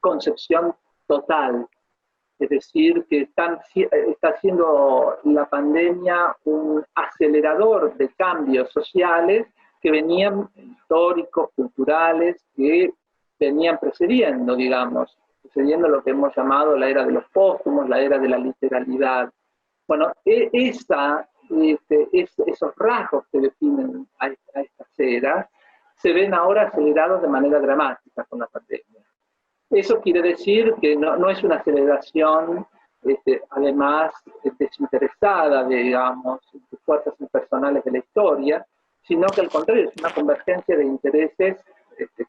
concepción total. Es decir, que está siendo la pandemia un acelerador de cambios sociales que venían históricos, culturales, que venían precediendo, digamos, precediendo lo que hemos llamado la era de los póstumos, la era de la literalidad. Bueno, esos rasgos que definen a estas eras se ven ahora acelerados de manera dramática con la pandemia. Eso quiere decir que no es una aceleración, además, desinteresada, digamos, de fuerzas impersonales de la historia, sino que al contrario es una convergencia de intereses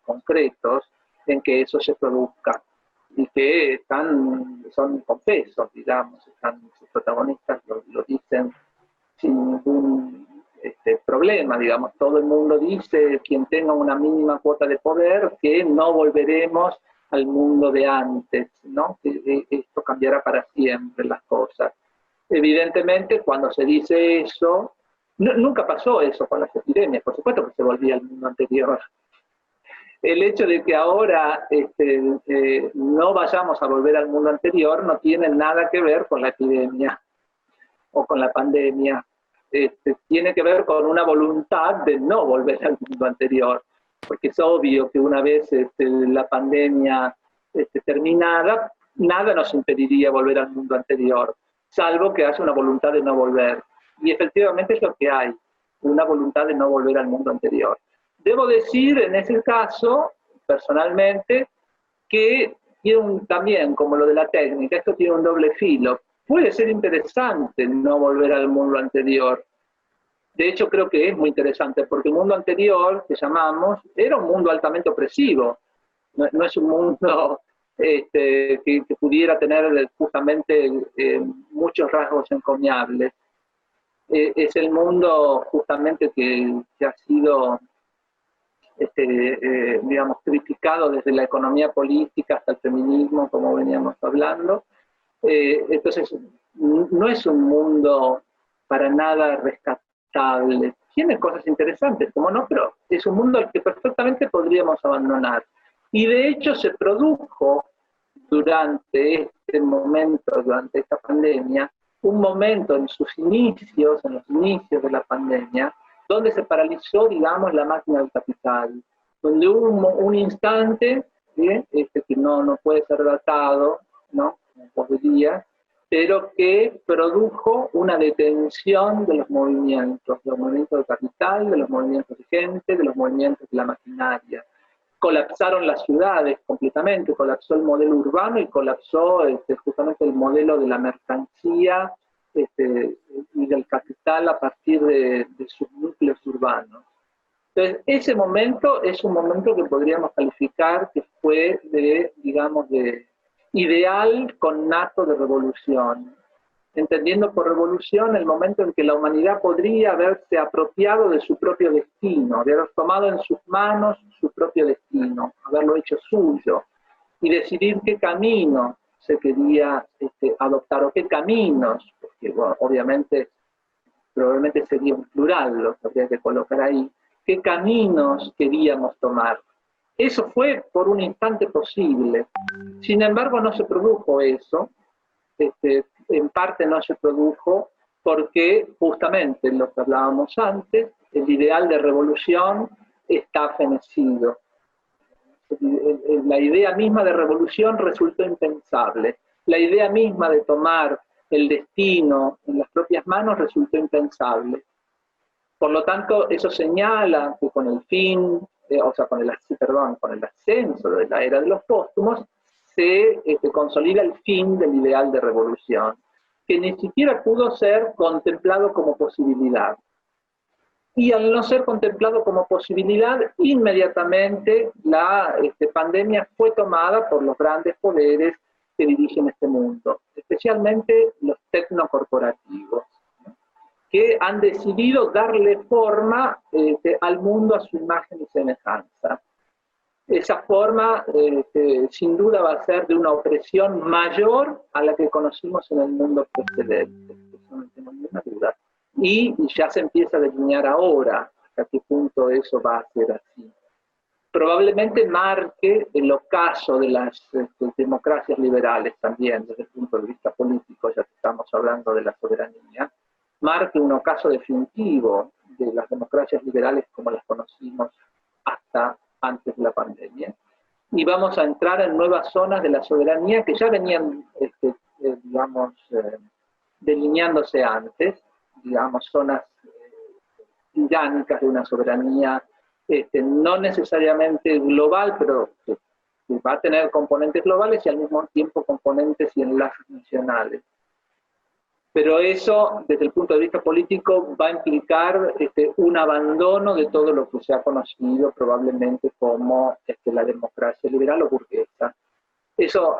concretos en que eso se produzca y que son confesos, digamos, sus protagonistas lo dicen sin ningún problema, digamos, todo el mundo dice, quien tenga una mínima cuota de poder, que no volveremos al mundo de antes, ¿no? Que esto cambiará para siempre las cosas. Evidentemente, cuando se dice eso, nunca pasó eso con las epidemias, por supuesto que se volvía al mundo anterior. El hecho de que ahora no vayamos a volver al mundo anterior no tiene nada que ver con la epidemia o con la pandemia. Tiene que ver con una voluntad de no volver al mundo anterior, porque es obvio que una vez la pandemia terminada, nada nos impediría volver al mundo anterior, salvo que haya una voluntad de no volver. Y efectivamente es lo que hay, una voluntad de no volver al mundo anterior. Debo decir, en ese caso, personalmente, que tiene también, como lo de la técnica, esto tiene un doble filo. Puede ser interesante no volver al mundo anterior. De hecho, creo que es muy interesante, porque el mundo anterior, que llamamos, era un mundo altamente opresivo. No es un mundo que pudiera tener justamente muchos rasgos encomiables. Es el mundo justamente que ha sido, digamos, criticado desde la economía política hasta el feminismo, como veníamos hablando. Entonces, no es un mundo para nada rescatable. Tiene cosas interesantes, como no, pero es un mundo al que perfectamente podríamos abandonar. Y de hecho se produjo durante este momento, durante esta pandemia, un momento en sus inicios, en los inicios de la pandemia, donde se paralizó, digamos, la máquina del capital, donde hubo un instante que no puede ser datado, ¿no? Podría, pero que produjo una detención de los movimientos del capital, de los movimientos de gente, de los movimientos de la maquinaria. Colapsaron las ciudades completamente, colapsó el modelo urbano y colapsó justamente el modelo de la mercancía y del capital a partir de sus núcleos urbanos. Entonces, ese momento es un momento que podríamos calificar que fue digamos, de ideal connato de revolución, entendiendo por revolución el momento en que la humanidad podría haberse apropiado de su propio destino, de haber tomado en sus manos su propio destino, haberlo hecho suyo, y decidir qué camino se quería adoptar, o qué caminos, porque bueno, obviamente, probablemente sería un plural lo que habría que colocar ahí, qué caminos queríamos tomar. Eso fue por un instante posible. Sin embargo, no se produjo eso. En parte no se produjo porque justamente lo que hablábamos antes, el ideal de revolución está fenecido. La idea misma de revolución resultó impensable. La idea misma de tomar el destino en las propias manos resultó impensable. Por lo tanto, eso señala que con el fin, con el ascenso de la era de los póstumos, se consolida el fin del ideal de revolución, que ni siquiera pudo ser contemplado como posibilidad. Y al no ser contemplado como posibilidad, inmediatamente la pandemia fue tomada por los grandes poderes que dirigen este mundo, especialmente los tecnocorporativos, que han decidido darle forma al mundo a su imagen y semejanza. Esa forma, sin duda, va a ser de una opresión mayor a la que conocimos en el mundo precedente, eso no tengo ninguna duda. Y ya se empieza a delinear ahora hasta qué punto eso va a ser así. Probablemente marque el ocaso de las democracias liberales también, desde el punto de vista político, ya que estamos hablando de la soberanía, marque un ocaso definitivo de las democracias liberales como las conocimos hasta antes de la pandemia. Y vamos a entrar en nuevas zonas de la soberanía que ya venían, delineándose antes, digamos, zonas tiránicas de una soberanía no necesariamente global, pero va a tener componentes globales y al mismo tiempo componentes y enlaces nacionales. Pero eso, desde el punto de vista político, va a implicar un abandono de todo lo que se ha conocido probablemente como la democracia liberal o burguesa. Eso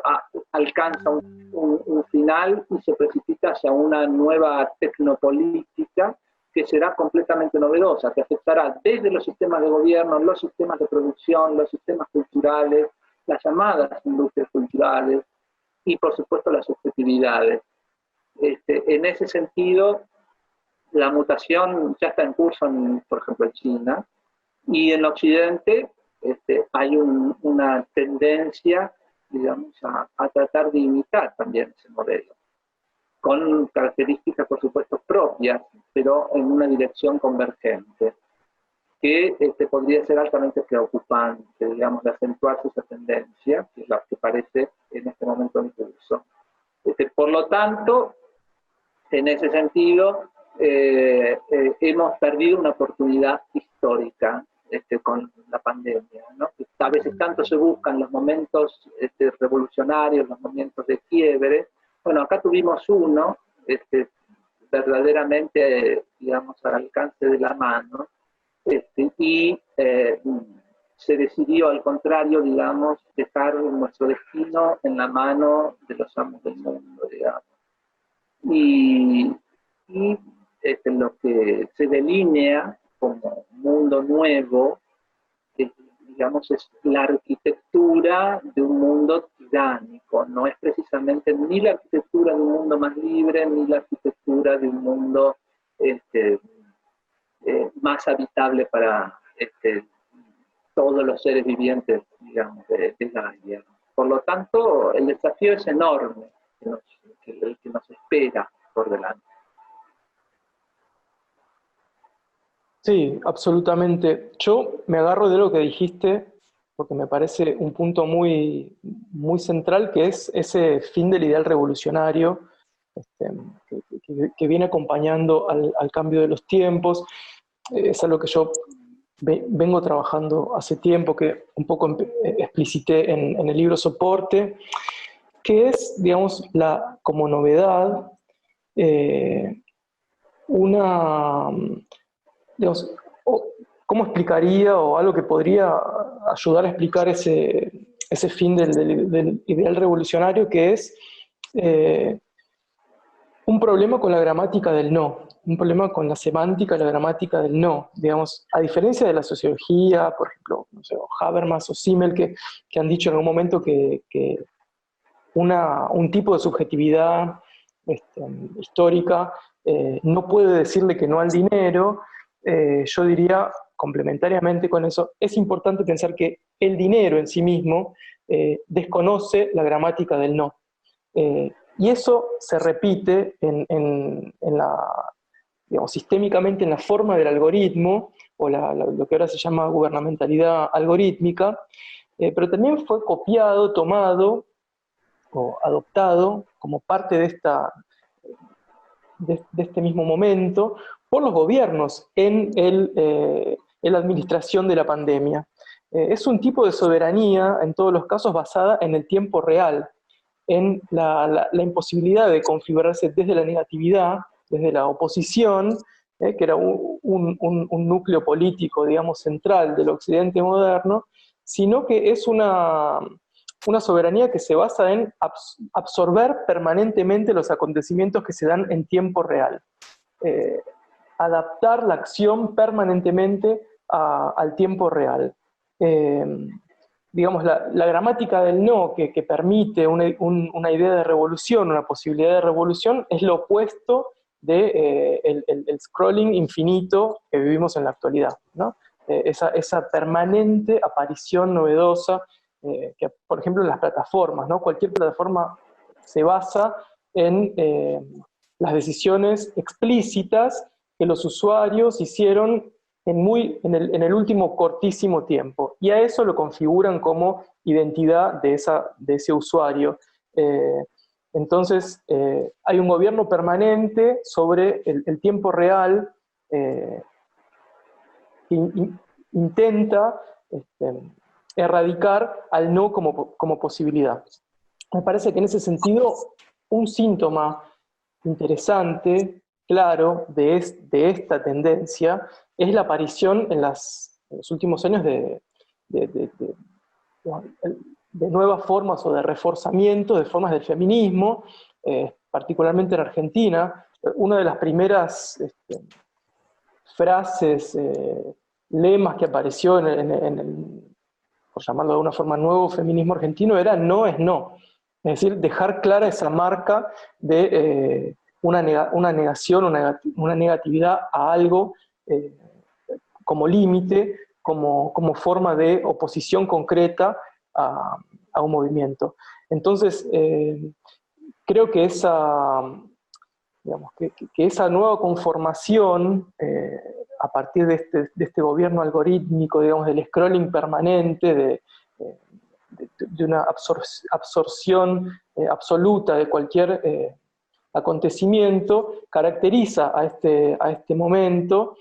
alcanza un final y se precipita hacia una nueva tecnopolítica que será completamente novedosa, que afectará desde los sistemas de gobierno, los sistemas de producción, los sistemas culturales, las llamadas industrias culturales y, por supuesto, las subjetividades. En ese sentido, la mutación ya está en curso, por ejemplo, en China, y en Occidente hay una tendencia, digamos, a tratar de imitar también ese modelo, con características, por supuesto, propias, pero en una dirección convergente, que podría ser altamente preocupante, digamos, de acentuarse esa tendencia, que es la que parece en este momento en curso. Por lo tanto, en ese sentido, hemos perdido una oportunidad histórica con la pandemia, ¿no? A veces tanto se buscan los momentos revolucionarios, los momentos de quiebre. Bueno, acá tuvimos uno verdaderamente, digamos, al alcance de la mano, y se decidió, al contrario, digamos, dejar nuestro destino en la mano de los amos del mundo, digamos. Y lo que se delinea como mundo nuevo, digamos, es la arquitectura de un mundo tiránico. No es precisamente ni la arquitectura de un mundo más libre, ni la arquitectura de un mundo más habitable para todos los seres vivientes, digamos, de Gaia. Por lo tanto, el desafío es enorme, el que nos espera por delante. Sí, absolutamente. Yo me agarro de lo que dijiste porque me parece un punto muy, muy central, que es ese fin del ideal revolucionario que viene acompañando al cambio de los tiempos. Es algo que yo vengo trabajando hace tiempo, que un poco explicité en el libro Soporte, que es, digamos, como novedad, una, digamos, ¿cómo explicaría o algo que podría ayudar a explicar ese fin del ideal revolucionario, que es un problema con la gramática del no, un problema con la semántica, la gramática del no? Digamos, a diferencia de la sociología, por ejemplo, no sé, Habermas o Simmel, que han dicho en algún momento que un tipo de subjetividad histórica no puede decirle que no al dinero. Yo diría, complementariamente con eso, es importante pensar que el dinero en sí mismo desconoce la gramática del no. Y eso se repite digamos, sistémicamente en la forma del algoritmo, o lo que ahora se llama gubernamentalidad algorítmica, pero también fue copiado, tomado o adoptado como parte de este mismo momento por los gobiernos en la administración de la pandemia. Es un tipo de soberanía, en todos los casos, basada en el tiempo real, en la imposibilidad de configurarse desde la negatividad, desde la oposición, que era un núcleo político, digamos, central del occidente moderno, sino que es una soberanía que se basa en absorber permanentemente los acontecimientos que se dan en tiempo real. Adaptar la acción permanentemente al tiempo real. Digamos, la gramática del no, que permite una idea de revolución, una posibilidad de revolución, es lo opuesto del scrolling infinito que vivimos en la actualidad, ¿no? Esa permanente aparición novedosa, que, por ejemplo, en las plataformas, ¿no? Cualquier plataforma se basa en las decisiones explícitas que los usuarios hicieron en el último cortísimo tiempo, y a eso lo configuran como identidad de ese usuario. Entonces, hay un gobierno permanente sobre el tiempo real, que intenta erradicar al no como posibilidad. Me parece que en ese sentido un síntoma interesante, claro, de esta tendencia es la aparición en los últimos años de nuevas formas o de reforzamiento de formas del feminismo, particularmente en Argentina. Una de las primeras frases, lemas que apareció por llamarlo de alguna forma, nuevo feminismo argentino era "no es no". Es decir, dejar clara esa marca de una negación, una negatividad a algo como límite, como forma de oposición concreta a un movimiento. Entonces, creo que esa nueva conformación, a partir de este gobierno algorítmico, digamos, del scrolling permanente, de una absorción absoluta de cualquier acontecimiento, caracteriza a este momento,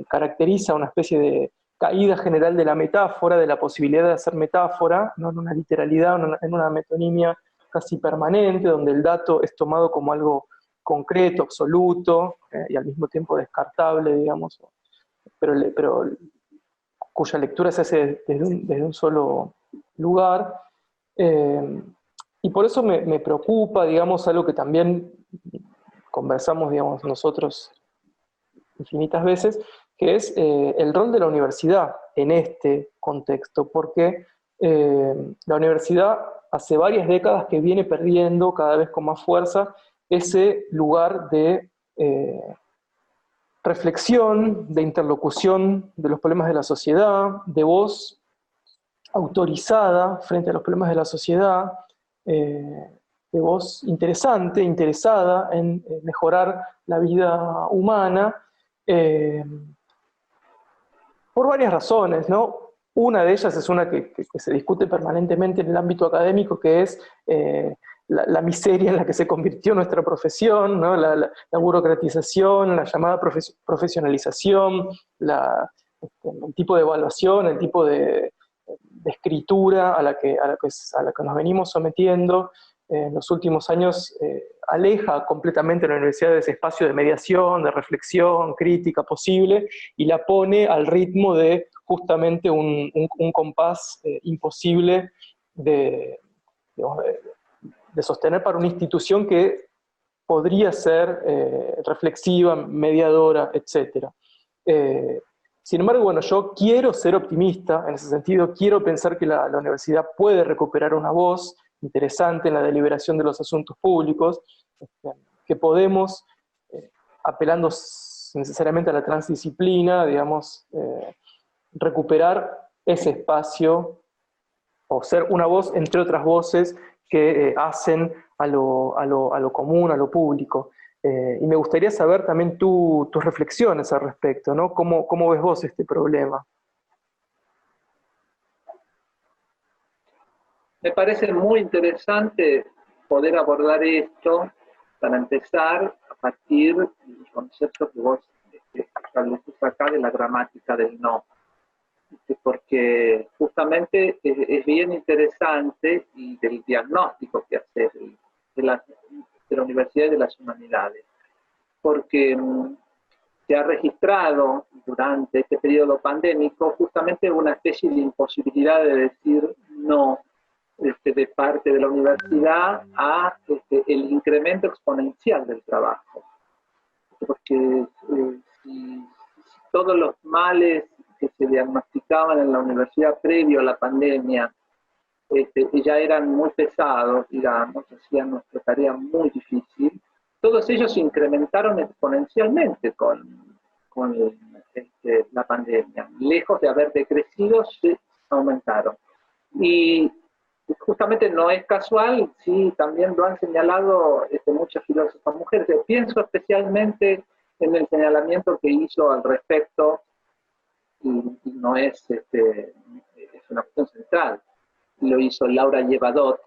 caracteriza una especie de caída general de la metáfora, de la posibilidad de hacer metáfora, no en una literalidad, en una metonimia casi permanente, donde el dato es tomado como algo concreto, absoluto, y al mismo tiempo descartable, digamos, pero cuya lectura se hace desde un solo lugar. Y por eso me preocupa, digamos, algo que también conversamos, digamos, nosotros infinitas veces, que es el rol de la universidad en este contexto, porque la universidad hace varias décadas que viene perdiendo cada vez con más fuerza ese lugar de reflexión, de interlocución de los problemas de la sociedad, de voz autorizada frente a los problemas de la sociedad, de voz interesada en mejorar la vida humana, por varias razones, ¿no? Una de ellas es una que se discute permanentemente en el ámbito académico, que es la miseria en la que se convirtió nuestra profesión, ¿no? La burocratización, la llamada profesionalización, el tipo de evaluación, el tipo de escritura a la que nos venimos sometiendo en los últimos años, aleja completamente a la universidad de ese espacio de mediación, de reflexión, crítica posible, y la pone al ritmo de justamente un compás imposible digamos, de sostener para una institución que podría ser reflexiva, mediadora, etc. Sin embargo, bueno, yo quiero ser optimista en ese sentido, quiero pensar que la universidad puede recuperar una voz interesante en la deliberación de los asuntos públicos, que podemos, apelando necesariamente a la transdisciplina, digamos, recuperar ese espacio o ser una voz entre otras voces que hacen a lo común, a lo público. Y me gustaría saber también tus reflexiones al respecto, ¿no? ¿Cómo ves vos este problema? Me parece muy interesante poder abordar esto, para empezar, a partir del concepto que vos estableces acá de la gramática del no. Porque justamente es bien interesante y del diagnóstico que haces de la Universidad y de las Humanidades, porque se ha registrado durante este periodo pandémico justamente una especie de imposibilidad de decir no de parte de la universidad a el incremento exponencial del trabajo. Porque si todos los males que se diagnosticaban en la universidad previo a la pandemia ya eran muy pesados, digamos, hacían nuestra tarea muy difícil, todos ellos se incrementaron exponencialmente con la pandemia. Lejos de haber decrecido, se aumentaron. Y justamente no es casual, sí, también lo han señalado muchas filósofas mujeres. Pienso especialmente en el señalamiento que hizo al respecto, y no es una cuestión central, lo hizo Laura Llevadot,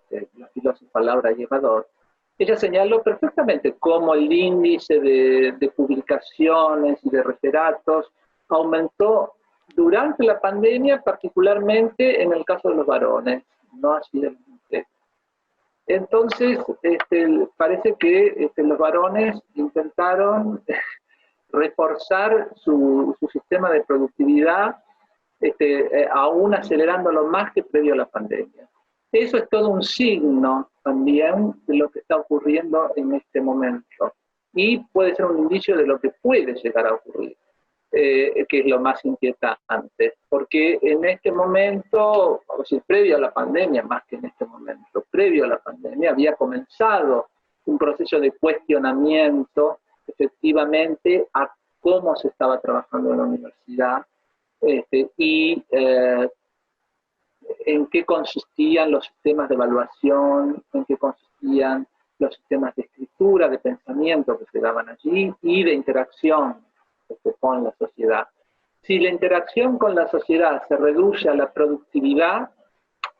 la filósofa Laura Llevadot. Ella señaló perfectamente cómo el índice de publicaciones y de referatos aumentó durante la pandemia, particularmente en el caso de los varones, no así de las mujeres. Entonces, parece que los varones intentaron reforzar su sistema de productividad, aún acelerándolo más que previo a la pandemia. Eso es todo un signo también de lo que está ocurriendo en este momento. Y puede ser un indicio de lo que puede llegar a ocurrir, que es lo más inquietante. Porque en este momento, o sea, previo a la pandemia, más que en este momento, previo a la pandemia, había comenzado un proceso de cuestionamiento efectivamente a cómo se estaba trabajando en la universidad y en qué consistían los sistemas de evaluación, en qué consistían los sistemas de escritura, de pensamiento que se daban allí y de interacción con la sociedad. Si la interacción con la sociedad se reduce a la productividad,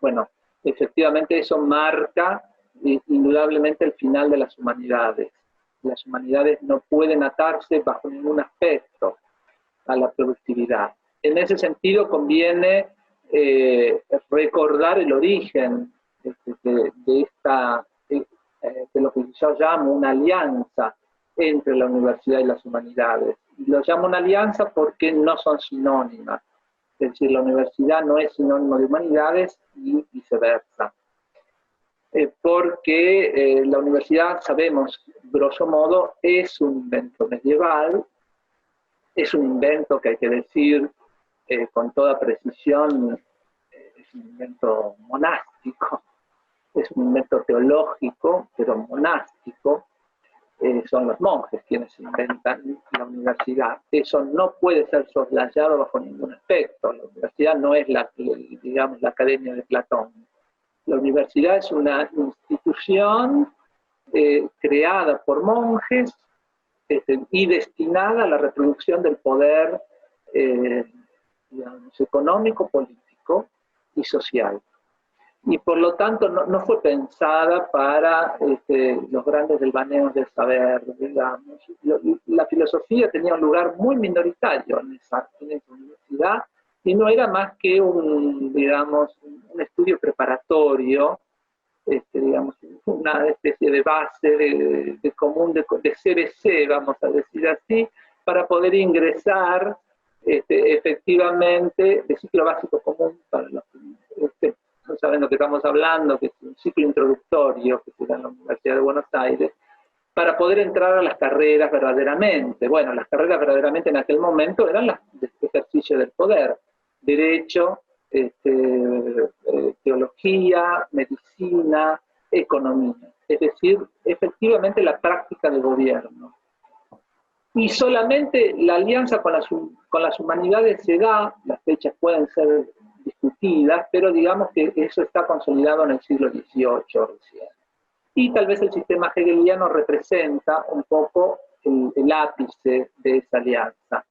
bueno, efectivamente eso marca indudablemente el final de las humanidades. Las humanidades no pueden atarse bajo ningún aspecto a la productividad. En ese sentido conviene recordar el origen de lo que yo llamo una alianza entre la universidad y las humanidades. Y lo llamo una alianza porque no son sinónimas. Es decir, la universidad no es sinónimo de humanidades y viceversa. Porque la universidad, sabemos, grosso modo, es un invento medieval, es un invento que hay que decir con toda precisión, es un invento monástico, es un invento teológico, pero monástico. Son los monjes quienes inventan la universidad. Eso no puede ser soslayado bajo ningún aspecto. La universidad no es digamos, la academia de Platón. La universidad es una institución creada por monjes y destinada a la reproducción del poder digamos, económico, político y social. Y por lo tanto no fue pensada para los grandes desvaneos del saber, digamos. La filosofía tenía un lugar muy minoritario en esa universidad y no era más que digamos, un estudio preparatorio, digamos, una especie de base de común de CBC, vamos a decir así, para poder ingresar efectivamente de ciclo básico común para los no saben lo que estamos hablando, que es un ciclo introductorio que se da en la Universidad de Buenos Aires, para poder entrar a las carreras verdaderamente. Bueno, las carreras verdaderamente en aquel momento eran las de ejercicio del poder, derecho, teología, medicina, economía, es decir, efectivamente la práctica de gobierno. Y solamente la alianza con las humanidades se da, las fechas pueden ser discutidas, pero digamos que eso está consolidado en el siglo XVIII recién. Y tal vez el sistema hegeliano representa un poco el ápice de esa alianza.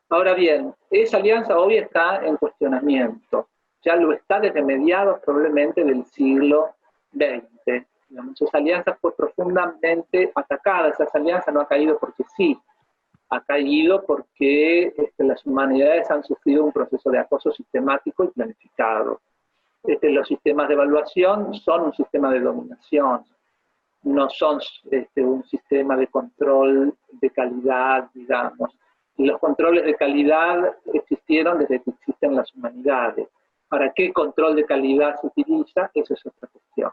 Ahora bien, esa alianza hoy está en cuestionamiento, ya lo está desde mediados probablemente del siglo XX. Digamos, esa alianza fue profundamente atacada, esa alianza no ha caído porque sí, ha caído porque las humanidades han sufrido un proceso de acoso sistemático y planificado. Los sistemas de evaluación son un sistema de dominación, no son un sistema de control de calidad, digamos. Y los controles de calidad existieron desde que existen las humanidades. ¿Para qué control de calidad se utiliza? Eso es otra cuestión.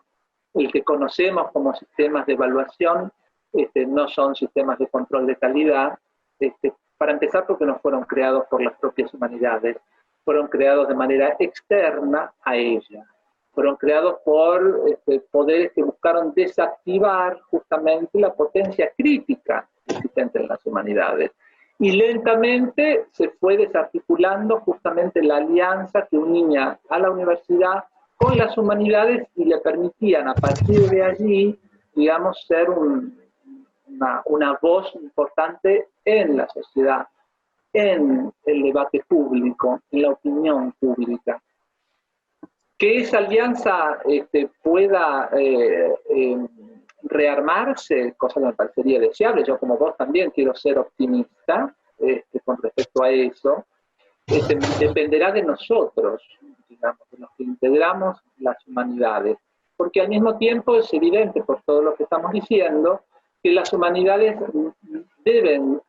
El que conocemos como sistemas de evaluación no son sistemas de control de calidad, para empezar porque no fueron creados por las propias humanidades, fueron creados de manera externa a ella, fueron creados por poderes que buscaron desactivar justamente la potencia crítica existente en las humanidades. Y lentamente se fue desarticulando justamente la alianza que unía a la universidad con las humanidades y le permitían a partir de allí, digamos, ser una voz importante en la sociedad, en el debate público, en la opinión pública. Que esa alianza pueda rearmarse, cosa que me parecería deseable, yo como vos también quiero ser optimista con respecto a eso, dependerá de nosotros, digamos, de los que integramos las humanidades. Porque al mismo tiempo es evidente, por todo lo que estamos diciendo, que las humanidades deben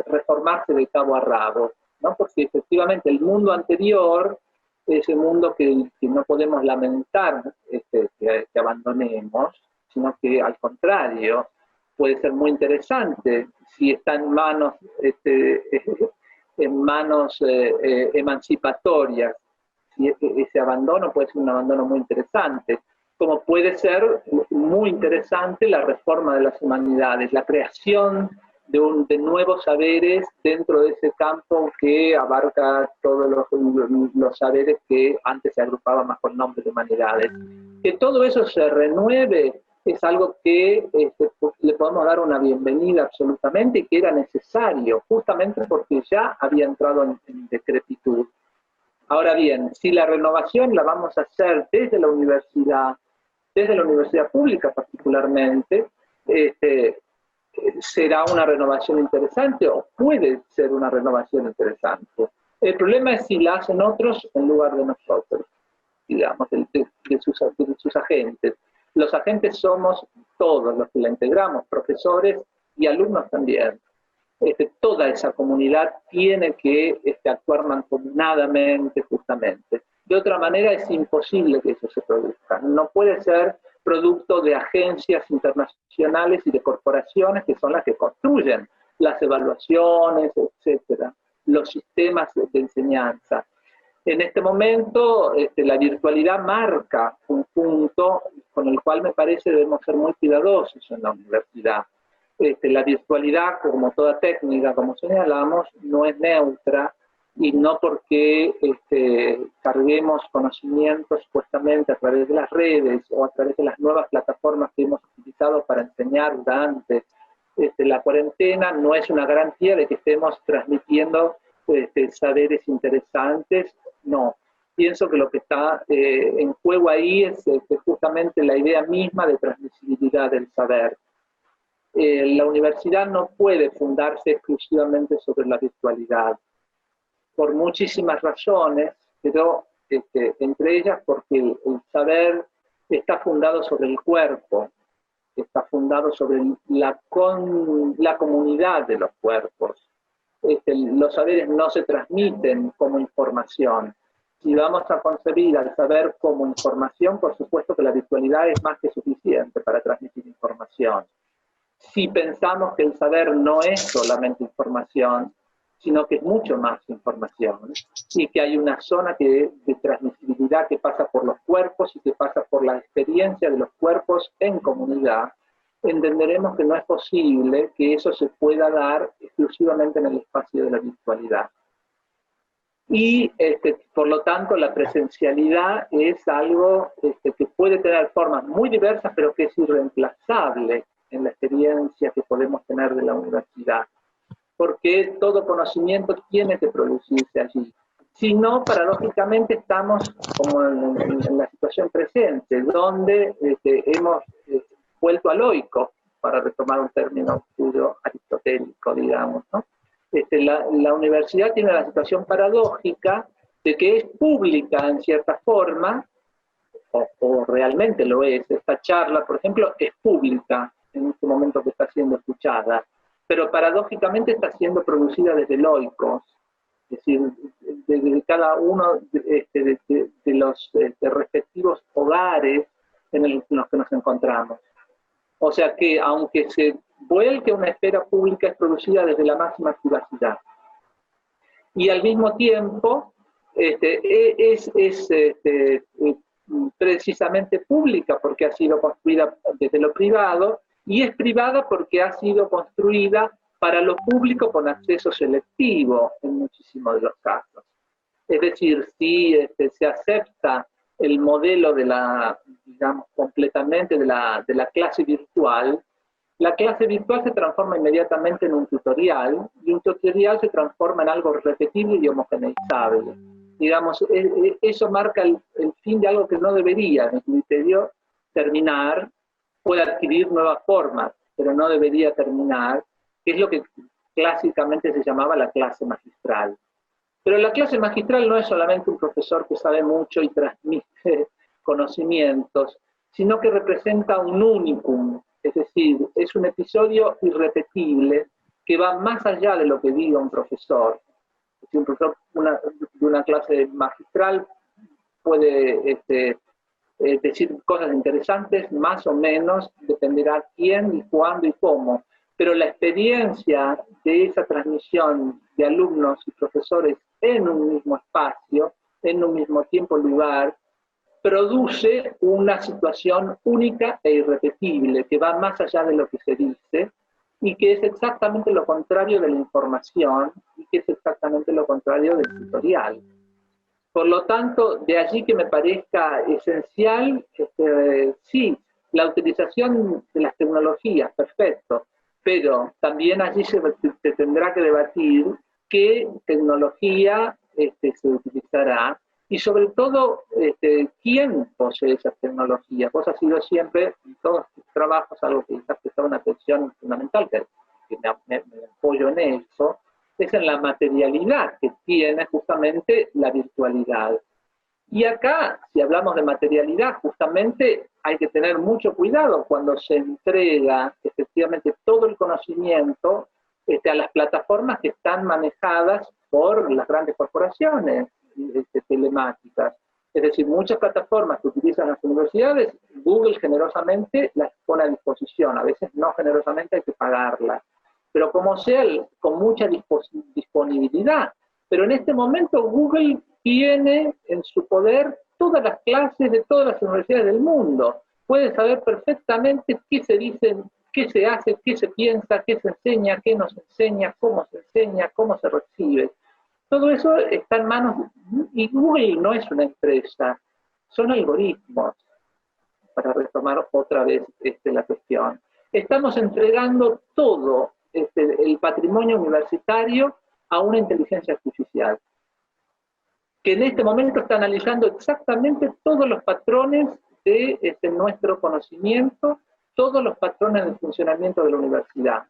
reformarse de cabo a rabo, ¿no? Porque efectivamente el mundo anterior es el mundo que no podemos lamentar que abandonemos, sino que al contrario, puede ser muy interesante si está en manos, emancipatorias. Si ese abandono puede ser un abandono muy interesante, como puede ser muy interesante la reforma de las humanidades, la creación de nuevos saberes dentro de ese campo que abarca todos los saberes que antes se agrupaban bajo el nombre de humanidades. Que todo eso se renueve es algo que le podemos dar una bienvenida absolutamente y que era necesario, justamente porque ya había entrado en decrepitud. Ahora bien, si la renovación la vamos a hacer desde la universidad pública particularmente, será una renovación interesante o puede ser una renovación interesante. El problema es si la hacen otros en lugar de nosotros, digamos, de sus agentes. Los agentes somos todos los que la integramos, profesores y alumnos también. Toda esa comunidad tiene que actuar mancomunadamente, justamente. De otra manera es imposible que eso se produzca. No puede ser producto de agencias internacionales y de corporaciones que son las que construyen las evaluaciones, etcétera, los sistemas de enseñanza. En este momento, la virtualidad marca un punto con el cual me parece debemos ser muy cuidadosos en la universidad. La virtualidad, como toda técnica, como señalamos, no es neutra, y no porque carguemos conocimientos supuestamente a través de las redes o a través de las nuevas plataformas que hemos utilizado para enseñar durante la cuarentena, no es una garantía de que estemos transmitiendo saberes interesantes. No, pienso que lo que está en juego ahí es justamente la idea misma de transmisibilidad del saber. La universidad no puede fundarse exclusivamente sobre la virtualidad, por muchísimas razones, pero entre ellas porque el saber está fundado sobre el cuerpo, está fundado sobre la comunidad de los cuerpos. Los saberes no se transmiten como información. Si vamos a concebir al saber como información, por supuesto que la virtualidad es más que suficiente para transmitir información. Si pensamos que el saber no es solamente información, sino que es mucho más información, y que hay una zona de transmisibilidad que pasa por los cuerpos y que pasa por la experiencia de los cuerpos en comunidad, entenderemos que no es posible que eso se pueda dar exclusivamente en el espacio de la virtualidad. Y por lo tanto la presencialidad es algo que puede tener formas muy diversas, pero que es irreemplazable en la experiencia que podemos tener de la universidad, porque todo conocimiento tiene que producirse allí. Si no, paradójicamente estamos como en la situación presente, donde hemos vuelto al oico, para retomar un término puro aristotélico, digamos, ¿no? La universidad tiene la situación paradójica de que es pública en cierta forma, o realmente lo es. Esta charla, por ejemplo, es pública en este momento que está siendo escuchada, pero paradójicamente está siendo producida desde loicos, es decir, desde cada uno de los respectivos hogares en los que nos encontramos. O sea que, aunque se vuelque a una esfera pública, es producida desde la máxima privacidad. Y al mismo tiempo, es precisamente pública porque ha sido construida desde lo privado, y es privada porque ha sido construida para lo público con acceso selectivo en muchísimos de los casos. Es decir, si se acepta el modelo de la, digamos, completamente de la clase virtual, la clase virtual se transforma inmediatamente en un tutorial, y un tutorial se transforma en algo repetible y homogeneizable. Digamos, eso marca el fin de algo que no debería, en mi criterio, terminar. Puede adquirir nuevas formas, pero no debería terminar, que es lo que clásicamente se llamaba la clase magistral. Pero la clase magistral no es solamente un profesor que sabe mucho y transmite conocimientos, sino que representa un unicum, es decir, es un episodio irrepetible que va más allá de lo que diga un profesor. Si un profesor de una clase magistral puede decir cosas interesantes, más o menos, dependerá quién y cuándo y cómo. Pero la experiencia de esa transmisión de alumnos y profesores en un mismo espacio, en un mismo tiempo y lugar, produce una situación única e irrepetible, que va más allá de lo que se dice, y que es exactamente lo contrario de la información, y que es exactamente lo contrario del tutorial. Por lo tanto, de allí que me parezca esencial, sí, la utilización de las tecnologías, perfecto, pero también allí se tendrá que debatir qué tecnología se utilizará y sobre todo quién posee esas tecnologías. Vos has sido siempre, en todos tus trabajos, algo que has prestado una atención fundamental, que me apoyo en eso, es en la materialidad que tiene justamente la virtualidad. Y acá, si hablamos de materialidad, justamente hay que tener mucho cuidado cuando se entrega efectivamente todo el conocimiento a las plataformas que están manejadas por las grandes corporaciones telemáticas. Es decir, muchas plataformas que utilizan las universidades, Google generosamente las pone a disposición, a veces no generosamente hay que pagarlas, pero como sea, con mucha disponibilidad. Pero en este momento Google tiene en su poder todas las clases de todas las universidades del mundo. Puede saber perfectamente qué se dice, qué se hace, qué se piensa, qué se enseña, qué no se enseña, cómo se recibe. Todo eso está en manos, y Google no es una empresa, son algoritmos, para retomar otra vez la cuestión. Estamos entregando todo el patrimonio universitario a una inteligencia artificial, que en este momento está analizando exactamente todos los patrones de nuestro conocimiento, todos los patrones de funcionamiento de la universidad.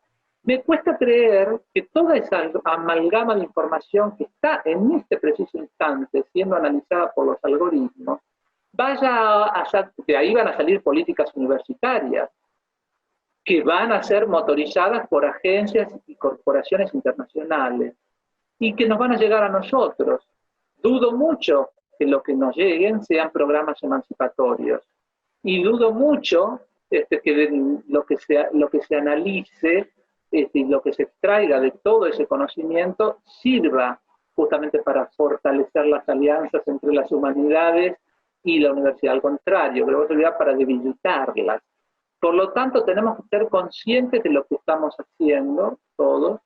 Me cuesta creer que toda esa amalgama de información que está en este preciso instante siendo analizada por los algoritmos, de ahí van a salir políticas universitarias, que van a ser motorizadas por agencias y corporaciones internacionales, y que nos van a llegar a nosotros. Dudo mucho que lo que nos lleguen sean programas emancipatorios, y dudo mucho que lo que se analice y lo que se extraiga de todo ese conocimiento sirva justamente para fortalecer las alianzas entre las humanidades y la universidad. Al contrario, creo que servirá para debilitarlas. Por lo tanto, tenemos que ser conscientes de lo que estamos haciendo todos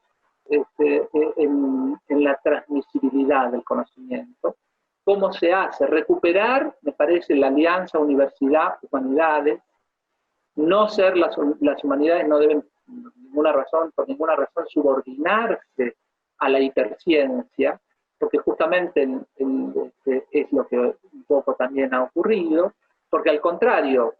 en la transmisibilidad del conocimiento. ¿Cómo se hace? Recuperar, me parece, la alianza universidad-humanidades. No ser las humanidades no deben por ninguna razón subordinarse a la hiperciencia, porque justamente es lo que un poco también ha ocurrido, porque al contrario,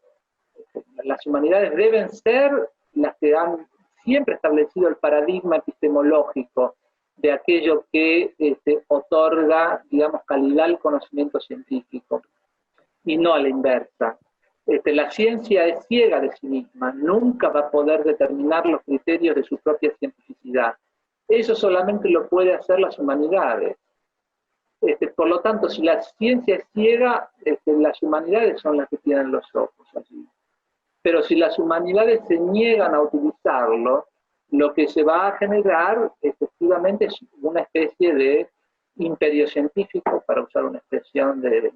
las humanidades deben ser las que han siempre establecido el paradigma epistemológico de aquello que otorga, digamos, calidad al conocimiento científico, y no a la inversa. La ciencia es ciega de sí misma, nunca va a poder determinar los criterios de su propia cientificidad. Eso solamente lo puede hacer las humanidades. Por lo tanto, si la ciencia es ciega, las humanidades son las que tienen los ojos allí. Pero si las humanidades se niegan a utilizarlo, lo que se va a generar efectivamente es una especie de imperio científico, para usar una expresión de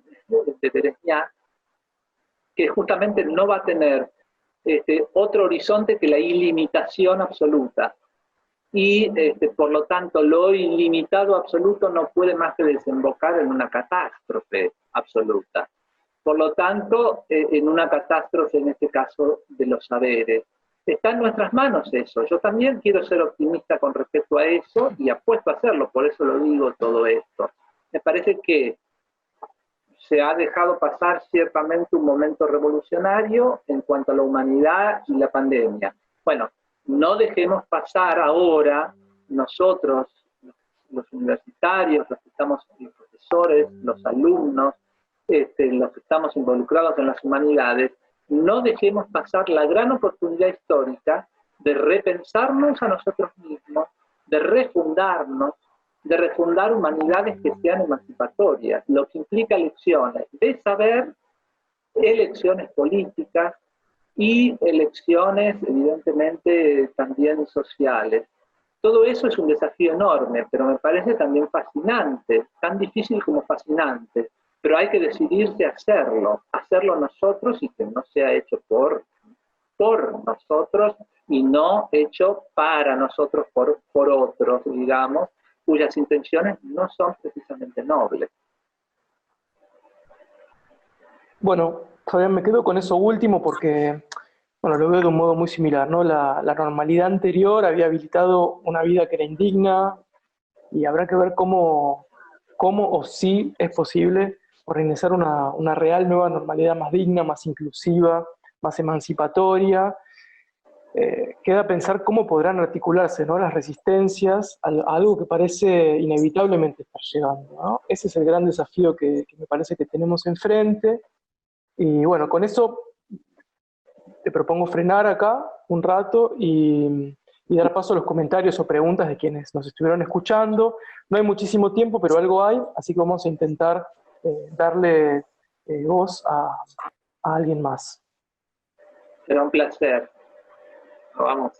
Beresniak, que justamente no va a tener otro horizonte que la ilimitación absoluta. Y por lo tanto lo ilimitado absoluto no puede más que desembocar en una catástrofe absoluta. Por lo tanto, en una catástrofe, en este caso, de los saberes. Está en nuestras manos eso. Yo también quiero ser optimista con respecto a eso y apuesto a hacerlo, por eso lo digo todo esto. Me parece que se ha dejado pasar ciertamente un momento revolucionario en cuanto a la humanidad y la pandemia. Bueno, no dejemos pasar ahora nosotros, los universitarios, los que estamos, los profesores, los alumnos, los que estamos involucrados en las humanidades, no dejemos pasar la gran oportunidad histórica de repensarnos a nosotros mismos, de refundarnos, de refundar humanidades que sean emancipatorias, lo que implica elecciones de saber, elecciones políticas y elecciones, evidentemente, también sociales. Todo eso es un desafío enorme, pero me parece también fascinante, tan difícil como fascinante, pero hay que decidirse a hacerlo nosotros y que no sea hecho por nosotros y no hecho para nosotros por otros, digamos, cuyas intenciones no son precisamente nobles. Bueno, Fabián, me quedo con eso último porque, bueno, lo veo de un modo muy similar, ¿no? La normalidad anterior había habilitado una vida que era indigna y habrá que ver cómo o si es posible organizar una real nueva normalidad más digna, más inclusiva, más emancipatoria. Queda pensar cómo podrán articularse, ¿no?, las resistencias a algo que parece inevitablemente estar llegando, ¿no? Ese es el gran desafío que me parece que tenemos enfrente. Y bueno, con eso te propongo frenar acá un rato y dar paso a los comentarios o preguntas de quienes nos estuvieron escuchando. No hay muchísimo tiempo, pero algo hay, así que vamos a intentar darle voz a alguien más. Será un placer. Vamos.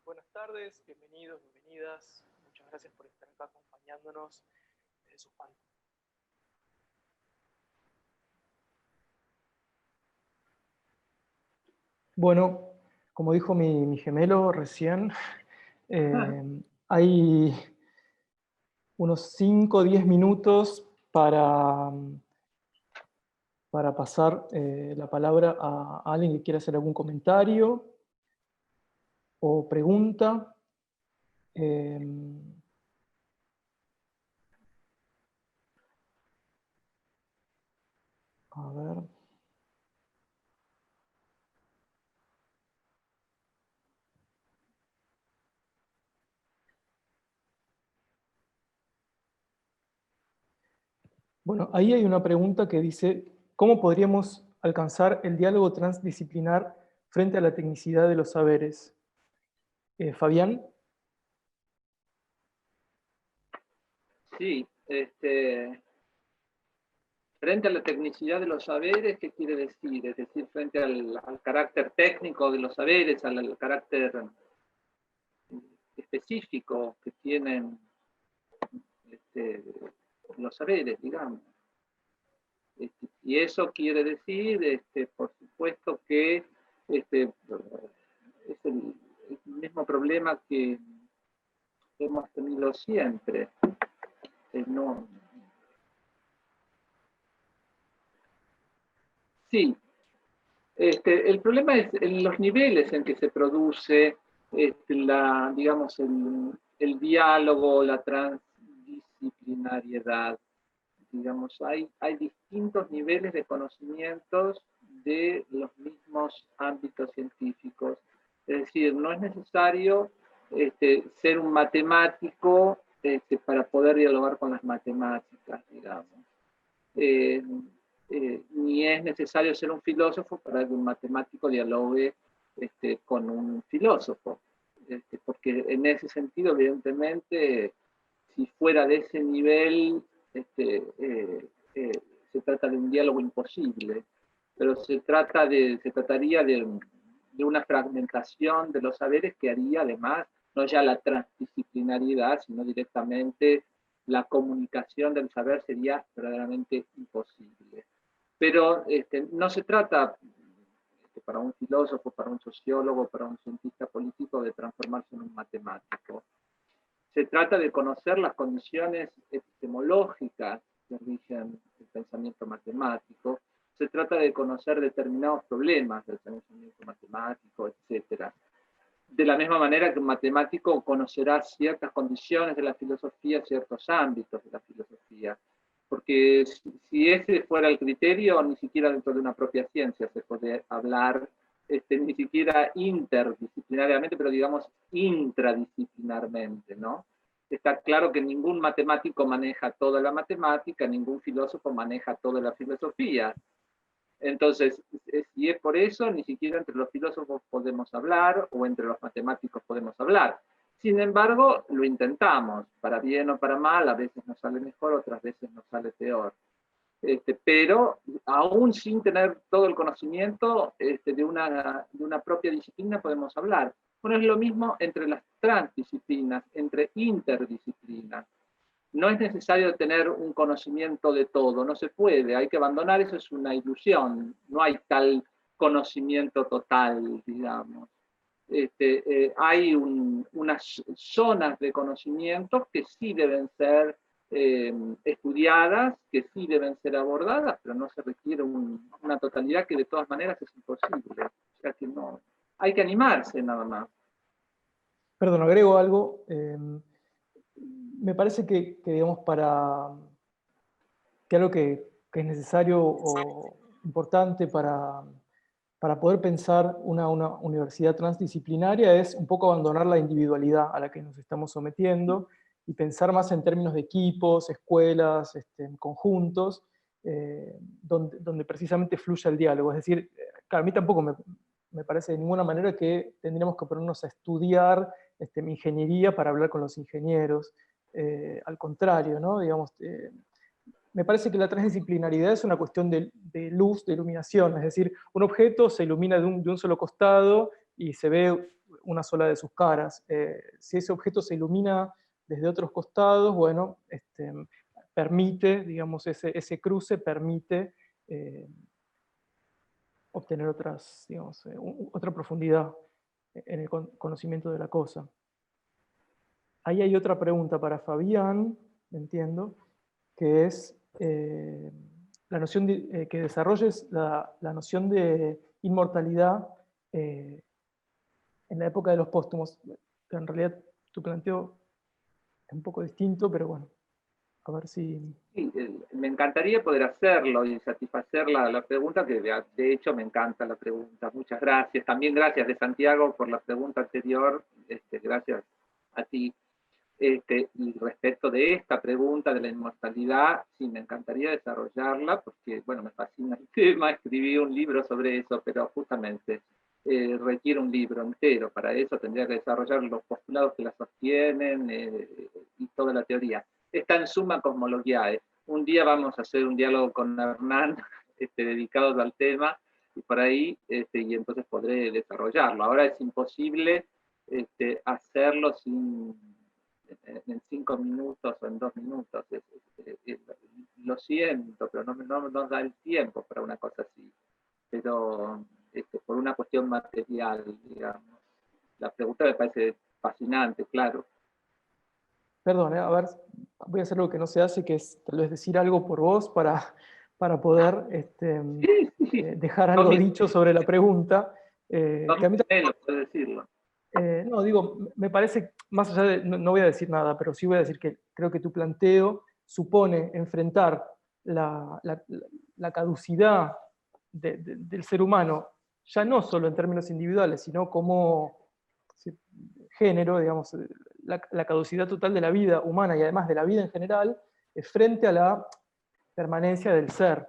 Buenas tardes, bienvenidos, bienvenidas. Muchas gracias por estar acá acompañándonos desde sus pantallas. Bueno, como dijo mi gemelo recién, hay unos 5 o 10 minutos para pasar la palabra a alguien que quiera hacer algún comentario o pregunta. A ver. Bueno, ahí hay una pregunta que dice, ¿cómo podríamos alcanzar el diálogo transdisciplinar frente a la tecnicidad de los saberes? Fabián. Sí, frente a la tecnicidad de los saberes, ¿qué quiere decir? Es decir, frente al carácter técnico de los saberes, al carácter específico que tienen los saberes, digamos. Y eso quiere decir, por supuesto, que es el mismo problema que hemos tenido siempre. No. Sí, el problema es en los niveles en que se produce digamos, el diálogo, la transdisciplinariedad. Digamos, hay distintos niveles de conocimientos de los mismos ámbitos científicos. Es decir, no es necesario ser un matemático para poder dialogar con las matemáticas, digamos. Ni es necesario ser un filósofo para que un matemático dialogue con un filósofo. Porque en ese sentido, evidentemente, si fuera de ese nivel, se trata de un diálogo imposible, pero se trataría de una fragmentación de los saberes que haría además no ya la transdisciplinariedad, sino directamente la comunicación del saber sería verdaderamente imposible. Pero no se trata para un filósofo, para un sociólogo, para un cientista político de transformarse en un matemático. Se trata de conocer las condiciones epistemológicas que rigen el pensamiento matemático. Se trata de conocer determinados problemas del pensamiento matemático, etc. De la misma manera que un matemático conocerá ciertas condiciones de la filosofía, ciertos ámbitos de la filosofía. Porque si ese fuera el criterio, ni siquiera dentro de una propia ciencia se puede hablar ni siquiera interdisciplinariamente, pero digamos intradisciplinarmente, ¿no? Está claro que ningún matemático maneja toda la matemática, ningún filósofo maneja toda la filosofía. Entonces, si es por eso, ni siquiera entre los filósofos podemos hablar o entre los matemáticos podemos hablar. Sin embargo, lo intentamos, para bien o para mal, a veces nos sale mejor, otras veces nos sale peor. Pero aún sin tener todo el conocimiento de una propia disciplina podemos hablar. Bueno, es lo mismo entre las transdisciplinas, entre interdisciplinas. No es necesario tener un conocimiento de todo, no se puede, hay que abandonar, eso es una ilusión, no hay tal conocimiento total, digamos. Hay unas zonas de conocimiento que sí deben ser estudiadas, que sí deben ser abordadas, pero no se requiere una totalidad que de todas maneras es imposible. O sea que no, hay que animarse nada más. Perdón, agrego algo. Me parece que, digamos, que algo que es necesario o importante para poder pensar una universidad transdisciplinaria es un poco abandonar la individualidad a la que nos estamos sometiendo y pensar más en términos de equipos, escuelas, conjuntos, donde precisamente fluya el diálogo. Es decir, claro, a mí tampoco me parece de ninguna manera que tendríamos que ponernos a estudiar ingeniería para hablar con los ingenieros. Al contrario, ¿no? Digamos, me parece que la transdisciplinaridad es una cuestión de luz, de iluminación, es decir, un objeto se ilumina de un solo costado y se ve una sola de sus caras. Si ese objeto se ilumina desde otros costados, bueno, permite, digamos, ese cruce permite obtener otras, digamos, otra profundidad en el conocimiento de la cosa. Ahí hay otra pregunta para Fabián, entiendo, que es la noción que desarrolles la noción de inmortalidad en la época de los póstumos. Que en realidad tu planteo es un poco distinto, pero bueno, a ver si... Sí, me encantaría poder hacerlo y satisfacer la pregunta, que de hecho me encanta la pregunta. Muchas gracias. También gracias de Santiago por la pregunta anterior. Gracias a ti. Y respecto de esta pregunta de la inmortalidad, sí, me encantaría desarrollarla porque, bueno, me fascina el tema, escribí un libro sobre eso, pero justamente requiere un libro entero. Para eso tendría que desarrollar los postulados que la sostienen y toda la teoría. Está en Summa Cosmologiae. Un día vamos a hacer un diálogo con Hernán dedicado al tema y por ahí, y entonces podré desarrollarlo. Ahora es imposible hacerlo en 5 minutos o en 2 minutos. Lo siento, pero no nos da el tiempo para una cosa así. Pero por una cuestión material, digamos. La pregunta me parece fascinante, claro. Perdón, a ver, voy a hacer lo que no se hace, que es tal vez decir algo por vos para poder dejar algo dicho sobre la pregunta. Que a mí no puedo decirlo. no, digo, me parece, más allá de, no voy a decir nada, pero sí voy a decir que creo que tu planteo supone enfrentar la caducidad del ser humano, ya no solo en términos individuales, sino como género, digamos, la caducidad total de la vida humana y además de la vida en general, frente a la permanencia del ser.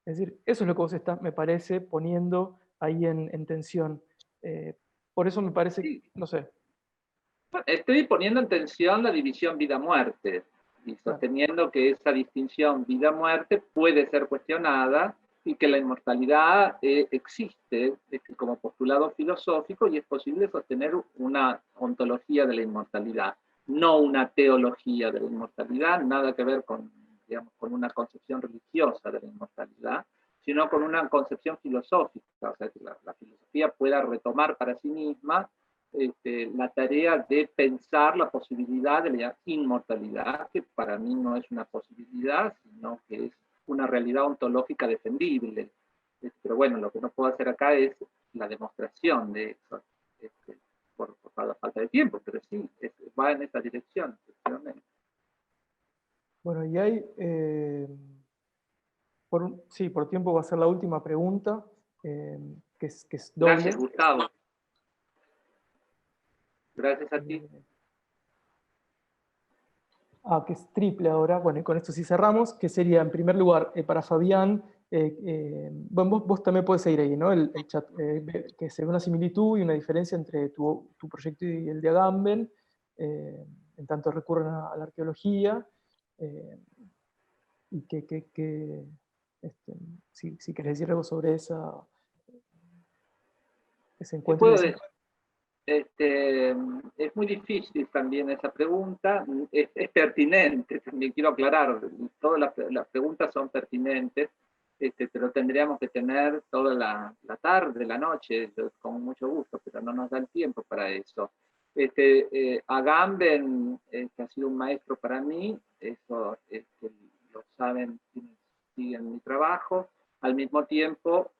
Es decir, eso es lo que vos estás, me parece, poniendo ahí en tensión. Por eso me parece, Sí. no sé. Estoy poniendo en tensión la división vida-muerte y sosteniendo que esa distinción vida-muerte puede ser cuestionada y que la inmortalidad existe como postulado filosófico y es posible sostener una ontología de la inmortalidad, no una teología de la inmortalidad, nada que ver con, digamos, con una concepción religiosa de la inmortalidad, sino con una concepción filosófica, o sea, que la filosofía pueda retomar para sí misma la tarea de pensar la posibilidad de la inmortalidad, que para mí no es una posibilidad, sino que es una realidad ontológica defendible. Pero bueno, lo que no puedo hacer acá es la demostración de eso, por la falta de tiempo, pero sí, va en esa dirección, efectivamente. Bueno, y hay, sí, por tiempo va a ser la última pregunta. que es doble. Gracias, Gustavo. Gracias a ti. Que es triple ahora. Bueno, y con esto sí cerramos, que sería, en primer lugar, para Fabián, bueno, vos también puedes seguir ahí, ¿no? El chat, que se ve una similitud y una diferencia entre tu proyecto y el de Agamben, en tanto recurren a la arqueología, y si querés decir algo sobre ese encuentro. Es muy difícil también esa pregunta, es pertinente, también quiero aclarar, todas las preguntas son pertinentes, pero tendríamos que tener toda la tarde, la noche, con mucho gusto, pero no nos da el tiempo para eso. Agamben, que ha sido un maestro para mí, eso lo saben quienes siguen mi trabajo, al mismo tiempo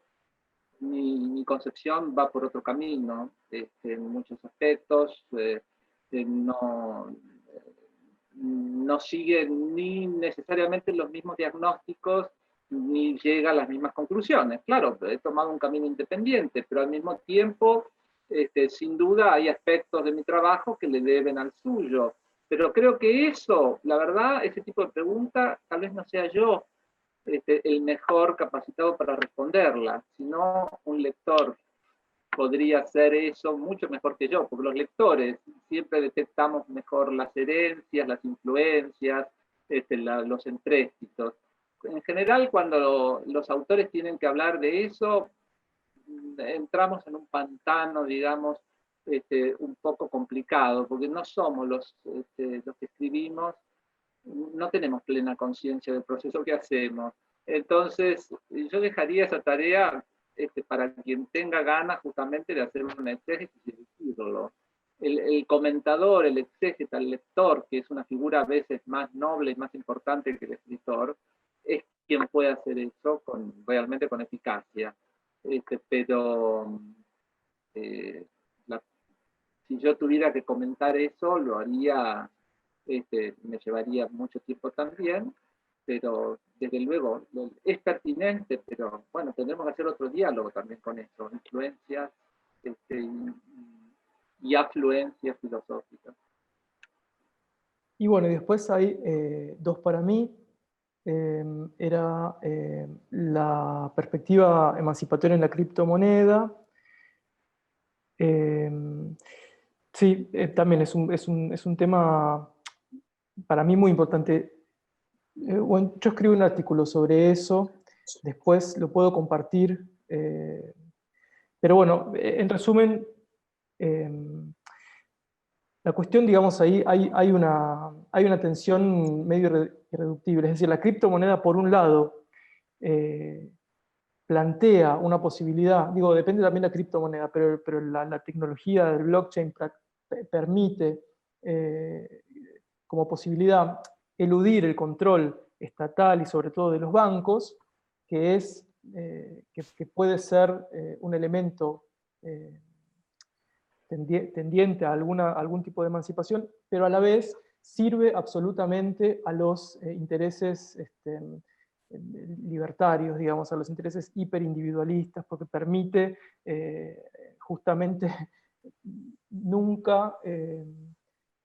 mi concepción va por otro camino, en muchos aspectos, no sigue ni necesariamente los mismos diagnósticos, ni llega a las mismas conclusiones. Claro, he tomado un camino independiente, pero al mismo tiempo, sin duda, hay aspectos de mi trabajo que le deben al suyo. Pero creo que eso, la verdad, ese tipo de pregunta, tal vez no sea yo el mejor capacitado para responderla, sino un lector podría hacer eso mucho mejor que yo, porque los lectores siempre detectamos mejor las herencias, las influencias, los empréstitos. En general, cuando los autores tienen que hablar de eso, entramos en un pantano, digamos, un poco complicado, porque no somos los que escribimos, no tenemos plena conciencia del proceso que hacemos. Entonces, yo dejaría esa tarea para quien tenga ganas justamente de hacer un exégesis y decirlo. El comentador, el exégeta, el lector, que es una figura a veces más noble y más importante que el escritor, es quien puede hacer eso realmente con eficacia. Pero si yo tuviera que comentar eso, lo haría, me llevaría mucho tiempo también, pero desde luego es pertinente, pero bueno, tendremos que hacer otro diálogo también con esto, influencias y afluencias filosóficas. Y bueno, y después hay dos para mí. Era la perspectiva emancipatoria en la criptomoneda. Sí, también es un tema para mí muy importante. Bueno, yo escribí un artículo sobre eso, después lo puedo compartir, pero bueno, en resumen, la cuestión, digamos, ahí hay una tensión medio irreductible, es decir, la criptomoneda por un lado plantea una posibilidad, digo, depende también de la criptomoneda, pero la tecnología del blockchain permite como posibilidad eludir el control estatal y sobre todo de los bancos, que puede ser un elemento tendiente a algún tipo de emancipación, pero a la vez sirve absolutamente a los intereses libertarios, digamos, a los intereses hiperindividualistas, porque permite justamente nunca,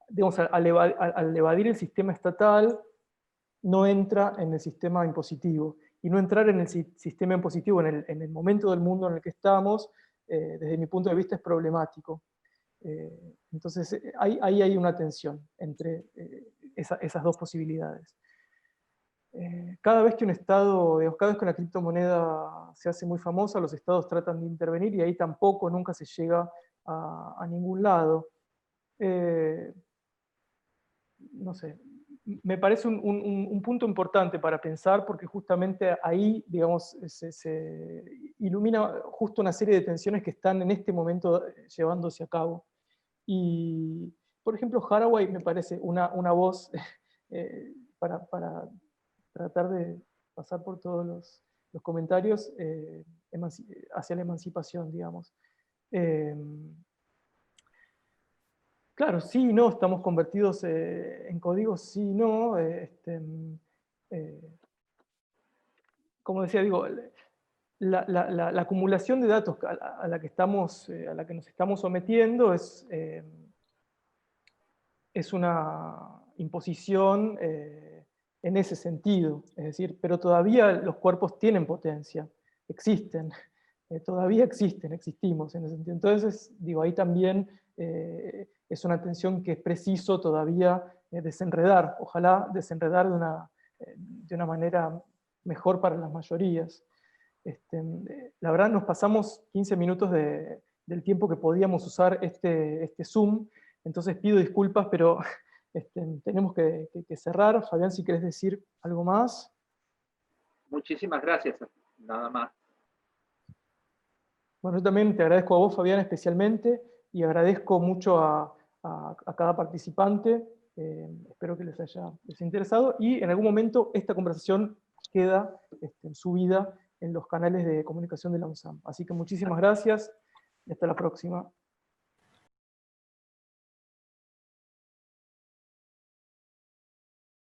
digamos, al evadir el sistema estatal, no entra en el sistema impositivo. Y no entrar en el sistema impositivo en el momento del mundo en el que estamos, desde mi punto de vista, es problemático. Entonces, ahí hay una tensión entre esas dos posibilidades. Cada vez que un estado, digamos, cada vez que una criptomoneda se hace muy famosa, los estados tratan de intervenir y ahí tampoco nunca se llega a ningún lado. No sé, me parece un punto importante para pensar porque justamente ahí, digamos, se ilumina justo una serie de tensiones que están en este momento llevándose a cabo. Y, por ejemplo, Haraway me parece una voz para tratar de pasar por todos los comentarios hacia la emancipación, digamos. Claro, sí, no, estamos convertidos en códigos, sí, no. Como decía, digo, la acumulación de datos a la que nos estamos sometiendo es una imposición en ese sentido, es decir, pero todavía los cuerpos tienen potencia, existen, todavía existimos en ese sentido. Entonces, digo, ahí también es una tensión que es preciso todavía desenredar, ojalá desenredar de una manera mejor para las mayorías. La verdad nos pasamos 15 minutos del tiempo que podíamos usar este Zoom, entonces pido disculpas, pero tenemos que cerrar. Fabián, si querés decir algo más. Muchísimas gracias, nada más. Bueno, yo también te agradezco a vos, Fabián, especialmente, y agradezco mucho a cada participante. Espero que les haya interesado, y en algún momento esta conversación queda subida en los canales de comunicación de la UNSAM. Así que muchísimas gracias y hasta la próxima.